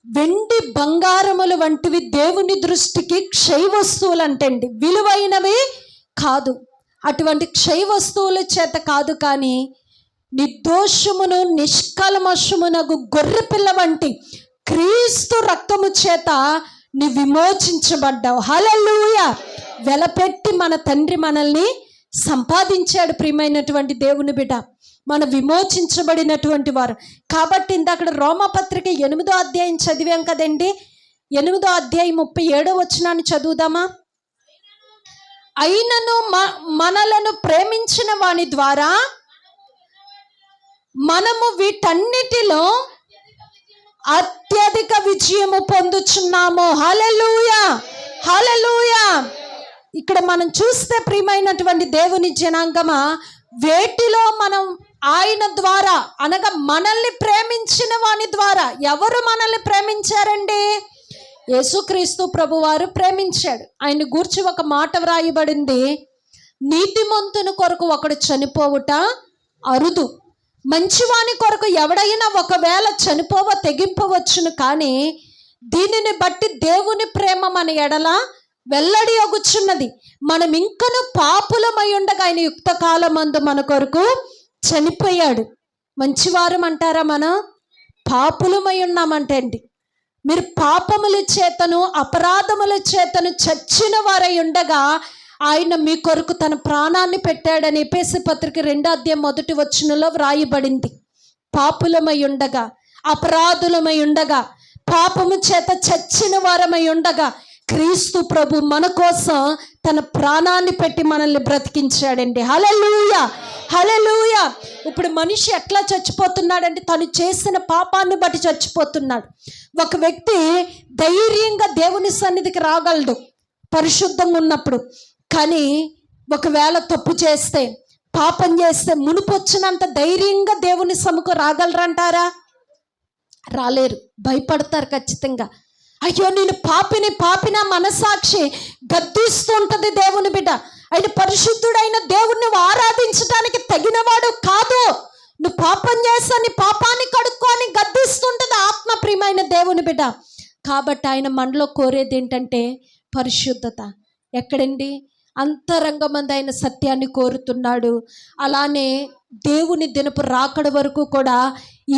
వెండి బంగారములు వంటివి దేవుని దృష్టికి క్షయ వస్తువులు అంటండి, విలువైనవి కాదు. అటువంటి క్షయ వస్తువుల చేత కాదు, కానీ నిర్దోషమును నిష్కల్మషమునగు గొర్రె పిల్ల వంటి క్రీస్తు రక్తము చేత నీ విమోచించబడ్డావు. హల్లెలూయా. వెలపెట్టి మన తండ్రి మనల్ని సంపాదించాడు. ప్రియమైనటువంటి దేవుని బిడ్డ, మన విమోచించబడినటువంటి వారు. కాబట్టి ఇందాక రోమాపత్రిక 8వ అధ్యాయం చదివాం కదండి. 8వ అధ్యాయం 37వ వచనాన్ని చదువుదామా. అయినను మనలను ప్రేమించిన వాని ద్వారా మనము వీటన్నిటిలో అత్యధిక విజయము పొందుచున్నాము. హల్లెలూయా, హల్లెలూయా. ఇక్కడ మనం చూస్తే ప్రియమైనటువంటి దేవుని జనాంగమా, వేటిలో మనం ఆయన ద్వారా, అనగా మనల్ని ప్రేమించిన వాని ద్వారా. ఎవరు మనల్ని ప్రేమించారండి? యేసుక్రీస్తు ప్రభువారు ప్రేమించాడు. ఆయన గూర్చి ఒక మాట వ్రాయబడింది, నీతిమంతుని కొరకు ఒకడు చనిపోవుట అరుదు, మంచివాని కొరకు ఎవడైనా ఒకవేళ తెగింపవచ్చును, కానీ దీనిని బట్టి దేవుని ప్రేమ మన ఎడల వెల్లడి అగుచున్నది, మనం ఇంకను పాపులమై ఉండగా ఆయన యుక్త కాలమందు మన కొరకు చనిపోయాడు. మంచివారం అంటారా? మనం పాపులమై ఉన్నామంటే అండి, మీరు పాపముల చేతను అపరాధముల చేతను చచ్చిన వారై ఉండగా ఆయన మీ కొరకు తన ప్రాణాన్ని పెట్టాడని ఎఫెసీ పత్రిక 2వ అధ్యాయం 1వ వచనంలో వ్రాయబడింది. పాపులమై ఉండగా, అపరాధులమై ఉండగా, పాపము చేత చచ్చిన వారమై ఉండగా క్రీస్తు ప్రభు మన కోసం తన ప్రాణాన్ని పెట్టి మనల్ని బ్రతికించాడండి. హల్లెలూయా, హల్లెలూయా. ఇప్పుడు మనిషి ఎట్లా చచ్చిపోతున్నాడంటే తను చేసిన పాపాన్ని బట్టి చచ్చిపోతున్నాడు. ఒక వ్యక్తి ధైర్యంగా దేవుని సన్నిధికి రాగలడు పరిశుద్ధంగా ఉన్నప్పుడు, కానీ ఒకవేళ తప్పు చేస్తే, పాపం చేస్తే మునుపొచ్చినంత ధైర్యంగా దేవుని సముఖం రాగలరంటారా? రాలేరు, భయపడతారు ఖచ్చితంగా. అయ్యో నేను పాపిన మనసాక్షి గద్దిస్తూ ఉంటుంది దేవుని బిడ్డ. ఆయన పరిశుద్ధుడైన దేవుణ్ణి ఆరాధించడానికి తగినవాడు కాదు, నువ్వు పాపం చేస్తా నీ పాపాన్ని కడుక్కొని గద్దిస్తుంటుంది ఆత్మ. ప్రియమైన దేవుని బిడ్డ, కాబట్టి ఆయన మనలో కోరేది ఏంటంటే పరిశుద్ధత. ఎక్కడండి? అంతరంగమంది ఆయన సత్యాన్ని కోరుతున్నాడు. అలానే దేవుని దినపు రాకడ వరకు కూడా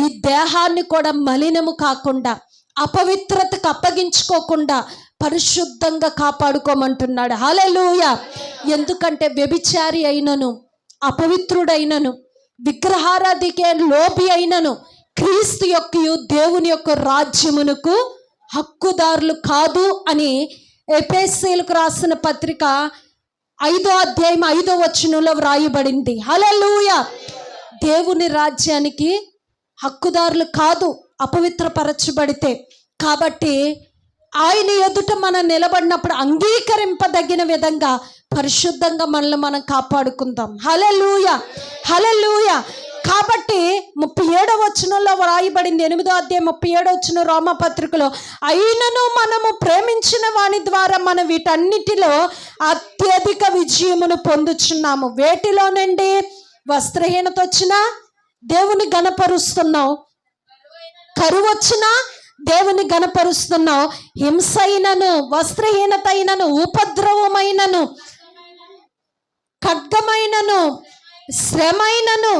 ఈ దేహాన్ని కూడా మలినము కాకుండా, అపవిత్రతకు అప్పగించుకోకుండా పరిశుద్ధంగా కాపాడుకోమంటున్నాడు. హల్లెలూయా. ఎందుకంటే వ్యభిచారి అయినను, అపవిత్రుడైనను, విగ్రహారాధికే లోబి అయినను క్రీస్తు యొక్క దేవుని యొక్క రాజ్యమునకు హక్కుదారులు కాదు అని ఎఫెసీయులకు రాసిన పత్రిక 5వ అధ్యాయం 5వ వచనంలో వ్రాయబడింది. హల్లెలూయా. దేవుని రాజ్యానికి హక్కుదారులు కాదు అపవిత్రపరచబడితే. కాబట్టి ఆయన ఎదుట మనం నిలబడినప్పుడు అంగీకరింపదగిన విధంగా పరిశుద్ధంగా మనల్ని మనం కాపాడుకుందాం. హల్లెలూయా, హల్లెలూయా. కాబట్టి 37వ వచనంలో వ్రాయబడింది, 8వ అధ్యాయం 37వ వచనం రోమపత్రికలో, అయినను మనము ప్రేమించిన వాని ద్వారా మనం వీటన్నిటిలో అత్యధిక విజయమును పొందుచున్నాము. వేటిలోనండి? వస్త్రహీనత వచ్చినా దేవుని గణపరుస్తున్నావు, కరువు వచ్చినా దేవుని గణపరుస్తున్నావు, హింస అయినను, వస్త్రహీనత అయినను, ఉపద్రవమైనను, ఖడ్గమైనను, శ్రమైనను,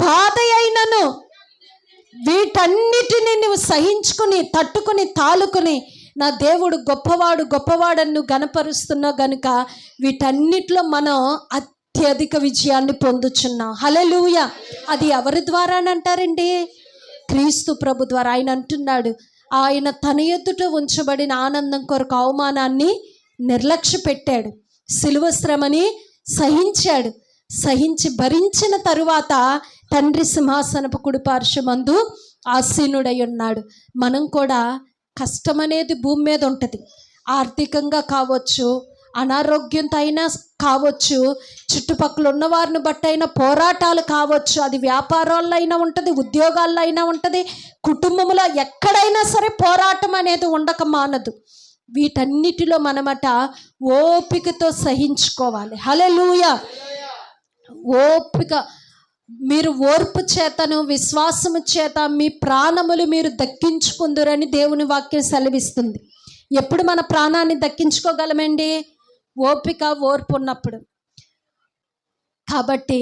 బాధ అయినను, వీటన్నిటిని నువ్వు సహించుకుని తట్టుకుని తాలుకుని నా దేవుడు గొప్పవాడు గొప్పవాడని నువ్వు గణపరుస్తున్నావు గనుక వీటన్నిటిలో మనం అత్యధిక విజయాన్ని పొందుచున్నాం. హల్లెలూయా. అది ఎవరి ద్వారా అని అంటారండి? క్రీస్తు ప్రభు ద్వారా. ఆయన అంటున్నాడు, ఆయన తన ఎదుట ఉంచబడిన ఆనందం కొరకు అవమానాన్ని నిర్లక్ష్య పెట్టాడు, సిలువ శ్రమని సహించాడు, సహించి భరించిన తరువాత తండ్రి సింహాసనపు కుడి పార్శ్వమందు ఆసీనుడై ఉన్నాడు. మనం కూడా కష్టం అనేది భూమి మీద ఉంటుంది. ఆర్థికంగా కావచ్చు, అనారోగ్యంతో అయినా కావచ్చు, చుట్టుపక్కల ఉన్న వారిని బట్టి అయినా పోరాటాలు కావచ్చు, అది వ్యాపారాల్లో అయినా ఉంటుంది, ఉద్యోగాల్లో అయినా ఉంటుంది, కుటుంబంలో ఎక్కడైనా సరే పోరాటం అనేది ఉండక మానదు. వీటన్నిటిలో మనమట ఓపికతో సహించుకోవాలి. హల్లెలూయా. ఓపిక, మీరు ఓర్పు చేతను విశ్వాసము చేత మీ ప్రాణములు మీరు దక్కించుకుందురని దేవుని వాక్యం సెలవిస్తుంది. ఎప్పుడు మన ప్రాణాన్ని దక్కించుకోగలమండి? ఓపిక ఓర్పు ఉన్నప్పుడు. కాబట్టి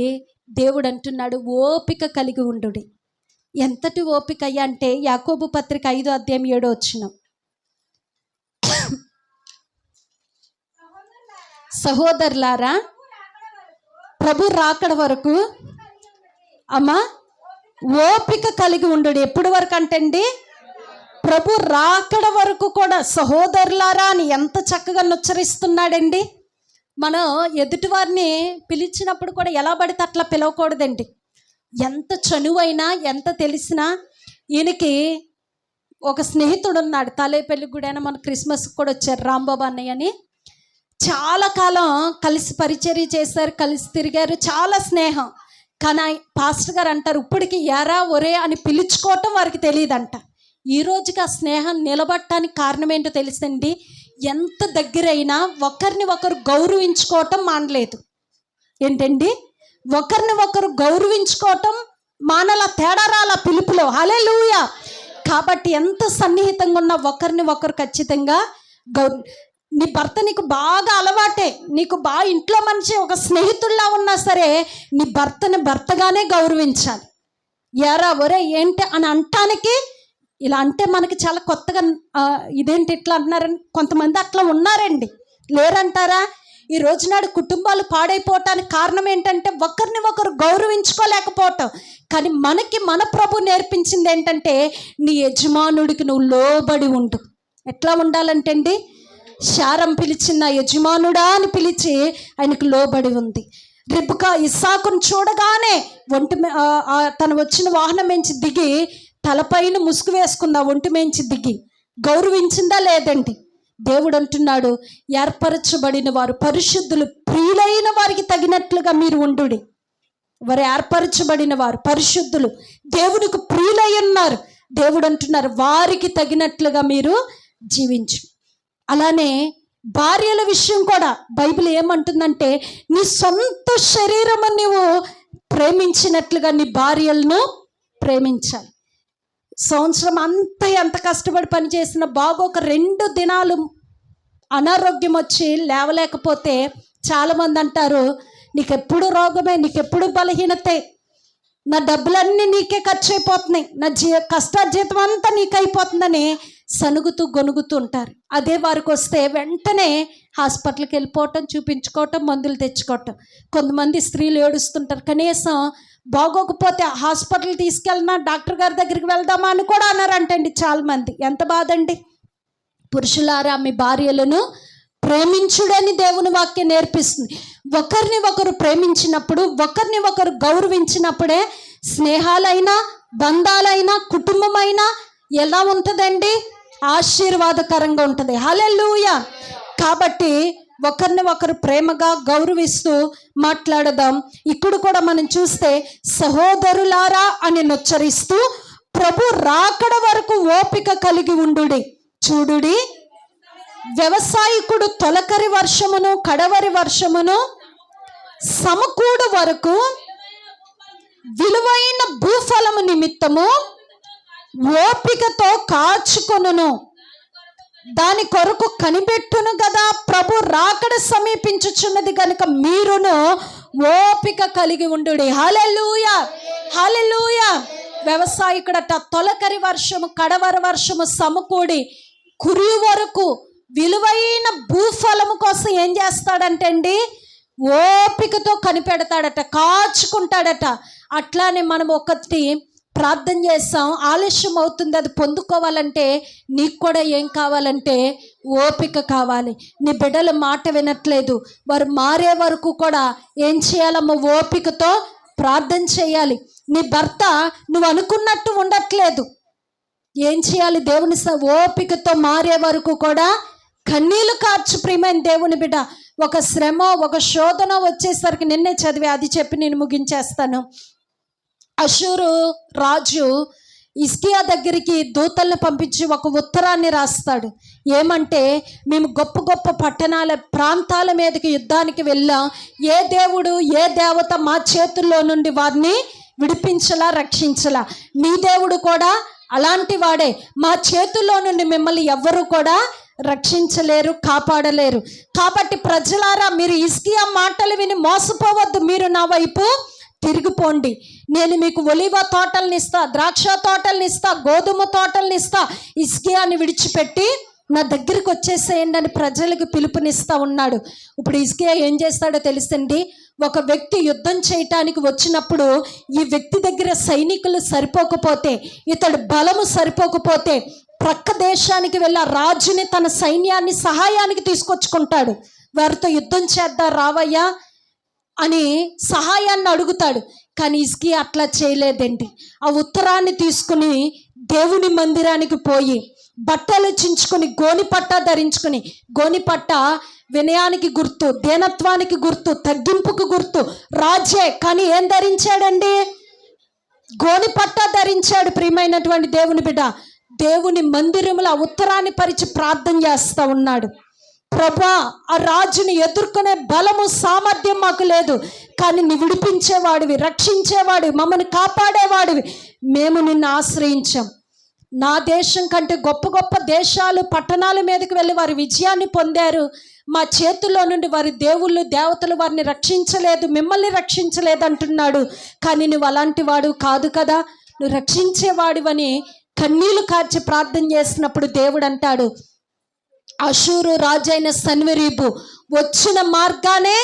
దేవుడు అంటున్నాడు, ఓపిక కలిగి ఉండుడి. ఎంతటి ఓపిక అయ్యా అంటే యాకోబు పత్రిక 5వ అధ్యాయం 7వ వచనం, సహోదరులారా ప్రభు రాకడ వరకు అమ్మా ఓపిక కలిగి ఉండుడి. ఎప్పటి వరకు అంటండి? ప్రభు రాకడ వరకు కూడా. సహోదరులారా అని ఎంత చక్కగా ఉచ్చరిస్తున్నాడండి. మనం ఎదుటివారిని పిలిచినప్పుడు కూడా ఎలా పడితే అట్లా పిలవకూడదండి. ఎంత చనువైనా ఎంత తెలిసినా. ఈయనకి ఒక స్నేహితుడు ఉన్నాడు, తాలేపల్లి గుడైనా మన క్రిస్మస్కి కూడా వచ్చారు, రాంబాబు అన్నయ్య అని. చాలా కాలం కలిసి పరిచర్య చేశారు, కలిసి తిరిగారు, చాలా స్నేహం. కానీ పాస్టర్ గారు అంటారు, ఇప్పటికి ఎరా ఒరే అని పిలుచుకోవటం వారికి తెలియదంట. ఈ రోజుకి ఆ స్నేహం నిలబడటానికి కారణం ఏంటో తెలుసండి? ఎంత దగ్గరైనా ఒకరిని ఒకరు గౌరవించుకోవటం మానలేదు. ఏంటండి? ఒకరిని ఒకరు గౌరవించుకోవటం మానల, తేడా రాల పిలుపులో. హల్లెలూయా. కాబట్టి ఎంత సన్నిహితంగా ఉన్నా ఒకరిని ఒకరు ఖచ్చితంగా నీ భర్త నీకు బాగా అలవాటే, నీకు బాగా ఇంట్లో మంచి ఒక స్నేహితుల్లా ఉన్నా సరే నీ భర్తని భర్తగానే గౌరవించాలి. ఎరా ఒరే ఏంటి అని అంటానికి, ఇలా అంటే మనకి చాలా కొత్తగా ఇదేంటి ఇట్లా అంటున్నారని కొంతమంది అట్లా ఉన్నారండి. లేరంటారా? ఈ రోజునాడు కుటుంబాలు పాడైపోవటానికి కారణం ఏంటంటే ఒకరిని ఒకరు గౌరవించుకోలేకపోవటం. కానీ మనకి మన ప్రభు నేర్పించింది ఏంటంటే, నీ యజమానుడికి నువ్వు లోబడి ఉండు. ఎట్లా ఉండాలంటే అండి, శారం పిలిచిన యజమానుడా అని పిలిచి ఆయనకు లోబడి ఉంది. రిబ్కా ఇస్సాకును చూడగానే తను వచ్చిన వాహనం నుంచి దిగి తలపైన ముసుగు వేసుకుందా, ఒంటి మేంచి దిగి గౌరవించిందా లేదండి? దేవుడు అంటున్నాడు, ఏర్పరచబడిన వారు పరిశుద్ధులు, ప్రియులైన వారికి తగినట్లుగా మీరు ఉండుడి. వారు ఏర్పరచబడిన వారు పరిశుద్ధులు, దేవునికి ప్రియులై ఉన్నారు. దేవుడు అంటున్నారు, వారికి తగినట్లుగా మీరు జీవించు. అలానే భార్యల విషయం కూడా బైబిల్ ఏమంటుందంటే, నీ సొంత శరీరము నువ్వు ప్రేమించినట్లుగా నీ భార్యలను ప్రేమించాలి. సంవత్సరం అంతా ఎంత కష్టపడి పనిచేసిన బాగోక 2 దినాలు అనారోగ్యం వచ్చి లేవలేకపోతే చాలామంది అంటారు, నీకెప్పుడు రోగమే, నీకెప్పుడు బలహీనతే, నా డబ్బులన్నీ నీకే ఖర్చు అయిపోతున్నాయి, నా కష్టార్జితం అంతా నీకైపోతుందని సనుగుతూ గొనుగుతూ ఉంటారు. అదే వారికి వస్తే వెంటనే హాస్పిటల్కి వెళ్ళిపోవటం, చూపించుకోవటం, మందులు తెచ్చుకోవటం. కొంతమంది స్త్రీలు ఏడుస్తుంటారు, కనీసం బాగోకపోతే హాస్పిటల్ తీసుకెళ్ళినా డాక్టర్ గారి దగ్గరికి వెళ్దామా అని కూడా అన్నారంటండి చాలామంది. ఎంత బాధ అండి. పురుషులారా మీ భార్యలను ప్రేమించుడని దేవుని వాక్యం నేర్పిస్తుంది. ఒకరిని ఒకరు ప్రేమించినప్పుడు, ఒకరిని ఒకరు గౌరవించినప్పుడే స్నేహాలైనా, బంధాలైనా, కుటుంబమైనా ఎలా ఉంటుందండి? ఆశీర్వాదకరంగా ఉంటుంది. హల్లెలూయా. కాబట్టి ఒకరిని ఒకరు ప్రేమగా గౌరవిస్తూ మాట్లాడదాం. ఇక్కడ కూడా మనం చూస్తే సహోదరులారా అని నొచ్చరిస్తూ ప్రభు రాకడ వరకు ఓపిక కలిగి ఉండుడి. చూడుడి, వ్యవసాయకుడు తొలకరి వర్షమును కడవరి వర్షమును సమకూడు వరకు విలువైన భూఫలము నిమిత్తము ఓపికతో కాచుకొనును, దాని కొరకు కనిపెట్టును కదా. ప్రభు రాకడ సమీపించుచున్నది కనుక మీరును ఓపిక కలిగి ఉండుడి. హల్లెలూయా, హల్లెలూయా. వ్యవసాయకుడట తొలకరి వర్షము కడవరి వర్షము సమకూడి కురి వరకు విలువైన భూఫలము కోసం ఏం చేస్తాడంటే అండి, ఓపికతో కనిపెడతాడట, కాచుకుంటాడట. అట్లానే మనం ఒకటి ప్రార్థన చేస్తాం, ఆలస్యం అవుతుంది, అది పొందుకోవాలంటే నీకు కూడా ఏం కావాలంటే ఓపిక కావాలి. నీ బిడ్డల మాట వినట్లేదు, వారు మారే వరకు కూడా ఏం చేయాలమ్మా, ఓపికతో ప్రార్థన చేయాలి. నీ భర్త నువ్వు అనుకున్నట్టు ఉండట్లేదు, ఏం చేయాలి, దేవుని ఓపికతో మారే వరకు కూడా కన్నీళ్లు కార్చు. ప్రియమైన దేవుని బిడ్డ, ఒక శ్రమ ఒక శోధన వచ్చేసరికి, నిన్నే చదివి అది చెప్పి నేను ముగించేస్తాను. అషూరు రాజు హిజ్కియా దగ్గరికి దూతల్ని పంపించి ఒక ఉత్తరాన్ని రాస్తాడు. ఏమంటే, మేము గొప్ప గొప్ప పట్టణాల ప్రాంతాల మీదకి యుద్ధానికి వెళ్ళాం, ఏ దేవుడు ఏ దేవత మా చేతుల్లో నుండి వారిని విడిపించలా రక్షించలా, మీ దేవుడు కూడా అలాంటి వాడే, మా చేతుల్లో నుండి మిమ్మల్ని ఎవ్వరూ కూడా రక్షించలేరు కాపాడలేరు. కాబట్టి ప్రజలారా, మీరు హిజ్కియా మాటలు విని మోసపోవద్దు, మీరు నా వైపు తిరిగిపోండి. నేను మీకు ఒలివ తోటల్ని ఇస్తా, ద్రాక్ష తోటల్ని ఇస్తా, గోధుమ తోటల్ని ఇస్తా, హిజ్కియాని విడిచిపెట్టి నా దగ్గరికి వచ్చేసేయండి అని ప్రజలకు పిలుపునిస్తా ఉన్నాడు. ఇప్పుడు హిజ్కియా ఏం చేస్తాడో తెలుసండి, ఒక వ్యక్తి యుద్ధం చేయటానికి వచ్చినప్పుడు ఈ వ్యక్తి దగ్గర సైనికులు సరిపోకపోతే, ఇతడు బలము సరిపోకపోతే ప్రక్క దేశానికి వెళ్ళి ఆ రాజుని తన సైన్యాన్ని సహాయానికి తీసుకొచ్చుకుంటాడు. వారితో యుద్ధం చేద్దాం రావయ్యా అని సహాయాన్ని అడుగుతాడు. కానీ హిజ్కియా అట్లా చేయలేదండి. ఆ ఉత్తరాన్ని తీసుకుని దేవుని మందిరానికి పోయి బట్టలు చించుకొని గోనిపట్ట ధరించుకుని, గోనిపట్ట వినయానికి గుర్తు, దీనత్వానికి గుర్తు, తగ్గింపుకు గుర్తు. రాజే కానీ ఏం ధరించాడండి, గోనిపట్ట ధరించాడు. ప్రియమైనటువంటి దేవుని బిడ్డ, దేవుని మందిరంలో ఆ ఉత్తరాన్ని పరిచి ప్రార్థన చేస్తూ ఉన్నాడు. ప్రభా, ఆ రాజుని ఎదుర్కొనే బలము సామర్థ్యం మాకు లేదు, కానీ నీ విడిపించేవాడివి, రక్షించేవాడివి, మమ్మల్ని కాపాడేవాడివి, మేము నిన్ను ఆశ్రయించాం. నా దేశం కంటే గొప్ప గొప్ప దేశాలు పట్టణాల మీదకి వెళ్ళి వారి విజయాన్ని పొందారు, మా చేతుల్లో నుండి వారి దేవుళ్ళు దేవతలు వారిని రక్షించలేదు, మిమ్మల్ని రక్షించలేదు అంటున్నాడు. కానీ నువ్వు అలాంటి వాడు కాదు కదా, నువ్వు రక్షించేవాడివని కన్నీళ్లు కార్చి ప్రార్థన చేసినప్పుడు దేవుడు అంటాడు, అషూరు రాజైన సన్వెరీబు వచ్చిన మార్గానే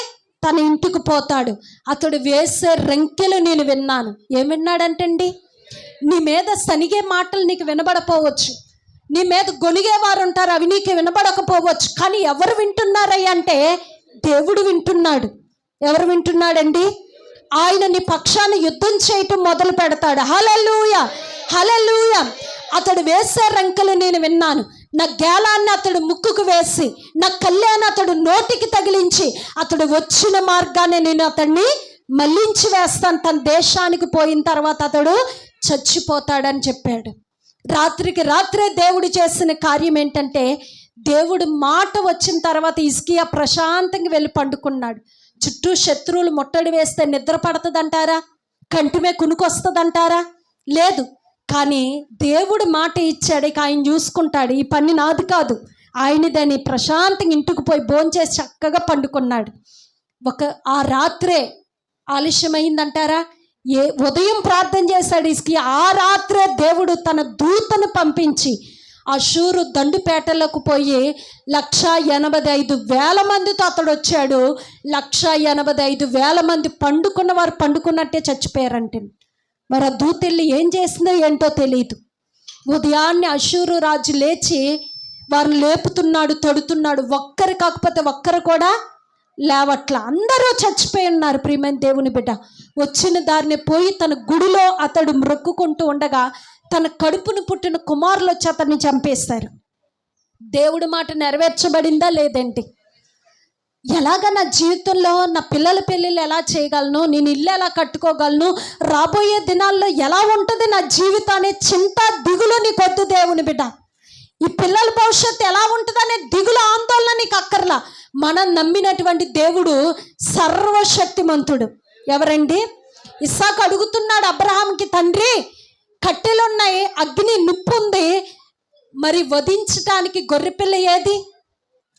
తన ఇంటికి పోతాడు, అతడు వేసే రంకెలు నేను విన్నాను. ఏం విన్నాడంటండి, నీ మీద సనిగే మాటలు నీకు వినబడపోవచ్చు, నీ మీద గొనిగేవారు ఉంటారు, అవి నీకు వినబడకపోవచ్చు, కానీ ఎవరు వింటున్నారయ్య అంటే దేవుడు వింటున్నాడు. ఎవరు వింటున్నాడండి, ఆయన నీ పక్షాన్ని యుద్ధం చేయటం మొదలు పెడతాడు. హల్లెలూయా, హల్లెలూయా. అతడు వేసే రంకెలు నేను విన్నాను, నా గేలాన్ని అతడు ముక్కుకు వేసి, నా కళ్యాణి అతడు నోటికి తగిలించి, అతడు వచ్చిన మార్గాన్ని నేను అతన్ని మళ్ళించి వేస్తాను, తన దేశానికి పోయిన తర్వాత అతడు చచ్చిపోతాడని చెప్పాడు. రాత్రికి రాత్రే దేవుడు చేసిన కార్యం ఏంటంటే, దేవుడు మాట వచ్చిన తర్వాత హిజ్కియా ప్రశాంతంగా వెళ్ళి పండుకున్నాడు. చుట్టూ శత్రువులు ముట్టడి వేస్తే నిద్ర పడుతుందంటారా, కంటిమే కునుకొస్తుందంటారా? లేదు. కానీ దేవుడు మాట ఇచ్చాడు, ఇక ఆయన చూసుకుంటాడు, ఈ పని నాది కాదు ఆయనదని ప్రశాంతంగా ఇంటికి పోయి భోంచేసి చక్కగా పండుకున్నాడు. ఆ రాత్రే ఆలస్యమైందంటారా, ఉదయం ప్రార్థన చేశాడు హిజ్కియా, ఆ రాత్రే దేవుడు తన దూతను పంపించి అషూరు దండుపేటలకు పోయి 185,000 మందితో అతడు వచ్చాడు. 185,000 మంది పండుకున్న వారు పండుకున్నట్టే చచ్చిపోయారంటే, మరి ఆ దూత వెళ్ళి ఏం చేసిందో ఏంటో తెలియదు. ఉదయాన్నే అషూరు రాజు లేచి వారిని లేపుతున్నాడు, తొడుతున్నాడు, ఒక్కరు కాకపోతే ఒక్కరు కూడా లేవట్ల, అందరూ చచ్చిపోయి ఉన్నారు. ప్రియమైన దేవుని బిడ్డ, వచ్చిన దారిని పోయి తన గుడిలో అతడు మ్రొక్కుకుంటూ ఉండగా తన కడుపును పుట్టిన కుమారులు వచ్చి అతన్ని చంపేస్తారు. దేవుడి మాట నెరవేర్చబడిందా లేదేంటి? ఎలాగ నా జీవితంలో నా పిల్లల పెళ్ళిళ్ళు ఎలా చేయగలను, నేను ఇల్లు ఎలా కట్టుకోగలను, రాబోయే దినాల్లో ఎలా ఉంటుంది నా జీవితం అనే చింత దిగులు నీకు వద్దు దేవుని బిడ్డ. ఈ పిల్లల భవిష్యత్తు ఎలా ఉంటుందనే దిగులు ఆందోళన నీకు అక్కర్లా. మనం నమ్మినటువంటి దేవుడు సర్వశక్తిమంతుడు. ఎవరండి? ఇస్సాకు అడుగుతున్నాడు అబ్రహాంకి, తండ్రి కట్టెలున్నాయి, అగ్ని నిప్పు ఉంది, మరి వధించటానికి గొర్రెపిల్ల ఏది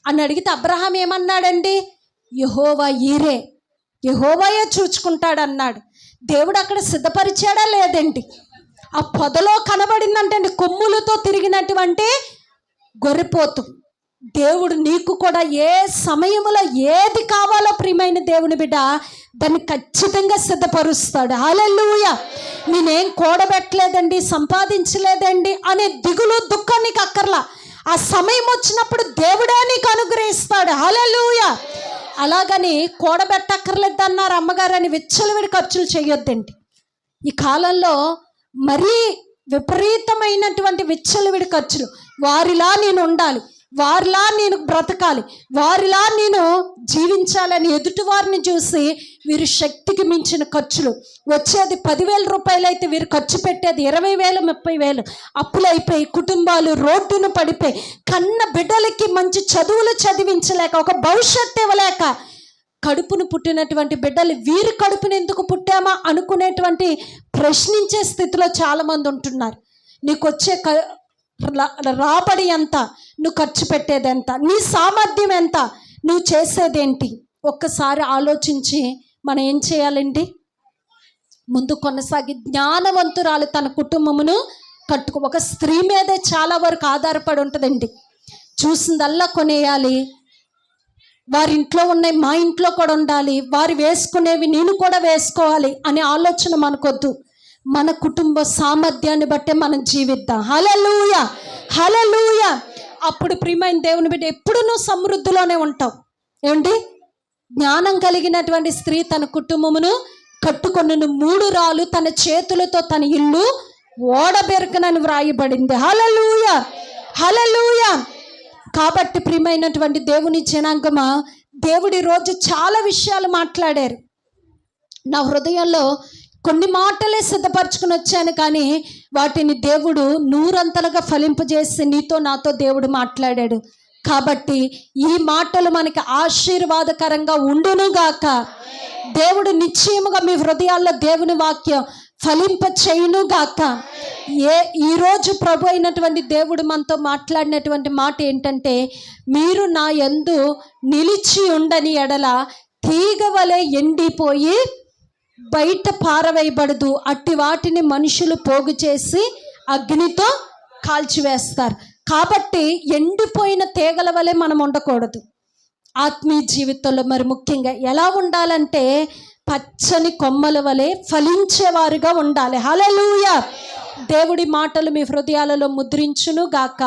అని అడిగితే అబ్రహాం ఏమన్నాడండి? యెహోవా ఈరే, యెహోవాయే చూచుకుంటాడన్నాడు. దేవుడు అక్కడ సిద్ధపరిచాడా లేదండి? ఆ పొదలో కనబడిందంటండి కొమ్ములతో తిరిగినటువంటి గొర్రెపోతు. దేవుడు నీకు కూడా ఏ సమయంలో ఏది కావాలో ప్రియమైన దేవుని బిడ్డ దాన్ని ఖచ్చితంగా సిద్ధపరుస్తాడు. హల్లెలూయా. నేనేం కూడబెట్టలేదండి, సంపాదించలేదండి అనే దిగులు దుఃఖం నీకు అక్కర్లా. ఆ సమయం వచ్చినప్పుడు దేవుడే నీకు అనుగ్రహిస్తాడు. హల్లెలూయా. అలాగని కూడబెట్టక్కర్లేదు అన్నారు అమ్మగారు అని విచ్చలవిడి ఖర్చులు చేయొద్దండి. ఈ కాలంలో మరీ విపరీతమైనటువంటి విచ్చలవిడి ఖర్చులు. వారిలా నేను ఉండాలి, వారిలా నేను బ్రతకాలి, వారిలా నేను జీవించాలని ఎదుటి వారిని చూసి వీరు శక్తికి మించిన ఖర్చులు. వచ్చేది 10,000 రూపాయలు అయితే వీరు ఖర్చు పెట్టేది 20,000, 30,000. అప్పులైపోయి కుటుంబాలు రోడ్డును పడిపోయి కన్న బిడ్డలకి మంచి చదువులు చదివించలేక, ఒక భవిష్యత్తు ఇవ్వలేక, కడుపును పుట్టినటువంటి బిడ్డలు వీరి కడుపును ఎందుకు పుట్టామా అనుకునేటువంటి ప్రశ్నించే స్థితిలో చాలామంది ఉంటున్నారు. నీకు వచ్చే రాబడి ఎంత, నువ్వు ఖర్చు పెట్టేది ఎంత, నీ సామర్థ్యం ఎంత, నువ్వు చేసేదేంటి? ఒక్కసారి ఆలోచించి మనం ఏం చేయాలండి? ముందు కొనసాగి జ్ఞానవంతురాలు తన కుటుంబమును ఒక స్త్రీ మీదే చాలా వరకు ఆధారపడి ఉంటుందండి. చూసిందల్లా కొనేయాలి, వారి ఇంట్లో ఉన్నాయి మా ఇంట్లో కూడా ఉండాలి, వారు వేసుకునేవి నేను కూడా వేసుకోవాలి అనే ఆలోచన మనకొద్దు. మన కుటుంబ సామర్థ్యాన్ని బట్టే మనం జీవిద్దాం. హల్లెలూయా, హల్లెలూయా. అప్పుడు ప్రియమైన దేవుని బిడ్డ ఎప్పుడు నువ్వు సమృద్ధిలోనే ఉంటావు. ఏమండి? జ్ఞానం కలిగినటువంటి స్త్రీ తన కుటుంబమును కట్టుకొనును 3 రాళ్ళు తన చేతులతో తన ఇల్లు ఓడబెరకనని వ్రాయబడింది. హల్లెలూయా, హల్లెలూయా. కాబట్టి ప్రియమైనటువంటి దేవుని జనాంగమా, దేవుడి రోజు చాలా విషయాలు మాట్లాడారు. నా హృదయంలో కొన్ని మాటలే సిద్ధపరచుకుని వచ్చాను, కానీ వాటిని దేవుడు 100 ఫలింపజేసి నీతో నాతో దేవుడు మాట్లాడాడు. కాబట్టి ఈ మాటలు మనకి ఆశీర్వాదకరంగా ఉండునుగాక. దేవుడు నిశ్చయముగా మీ హృదయాల్లో దేవుని వాక్యం ఫలింప చేయునుగాక. ఈరోజు ప్రభు అయినటువంటి దేవుడు మనతో మాట్లాడినటువంటి మాట ఏంటంటే, మీరు నా యందు నిలిచి ఉండని ఎడల తీగ వలె ఎండిపోయి బయట పారవేయబడదు, అట్టి వాటిని మనుషులు పోగు చేసి అగ్నితో కాల్చివేస్తారు. కాబట్టి ఎండిపోయిన తీగల వలె మనం ఉండకూడదు. ఆత్మీయ జీవితంలో మరి ముఖ్యంగా ఎలా ఉండాలంటే పచ్చని కొమ్మల వలె ఫలించేవారుగా ఉండాలి. హల్లెలూయా. దేవుడి మాటలు మీ హృదయాలలో ముద్రించును గాక.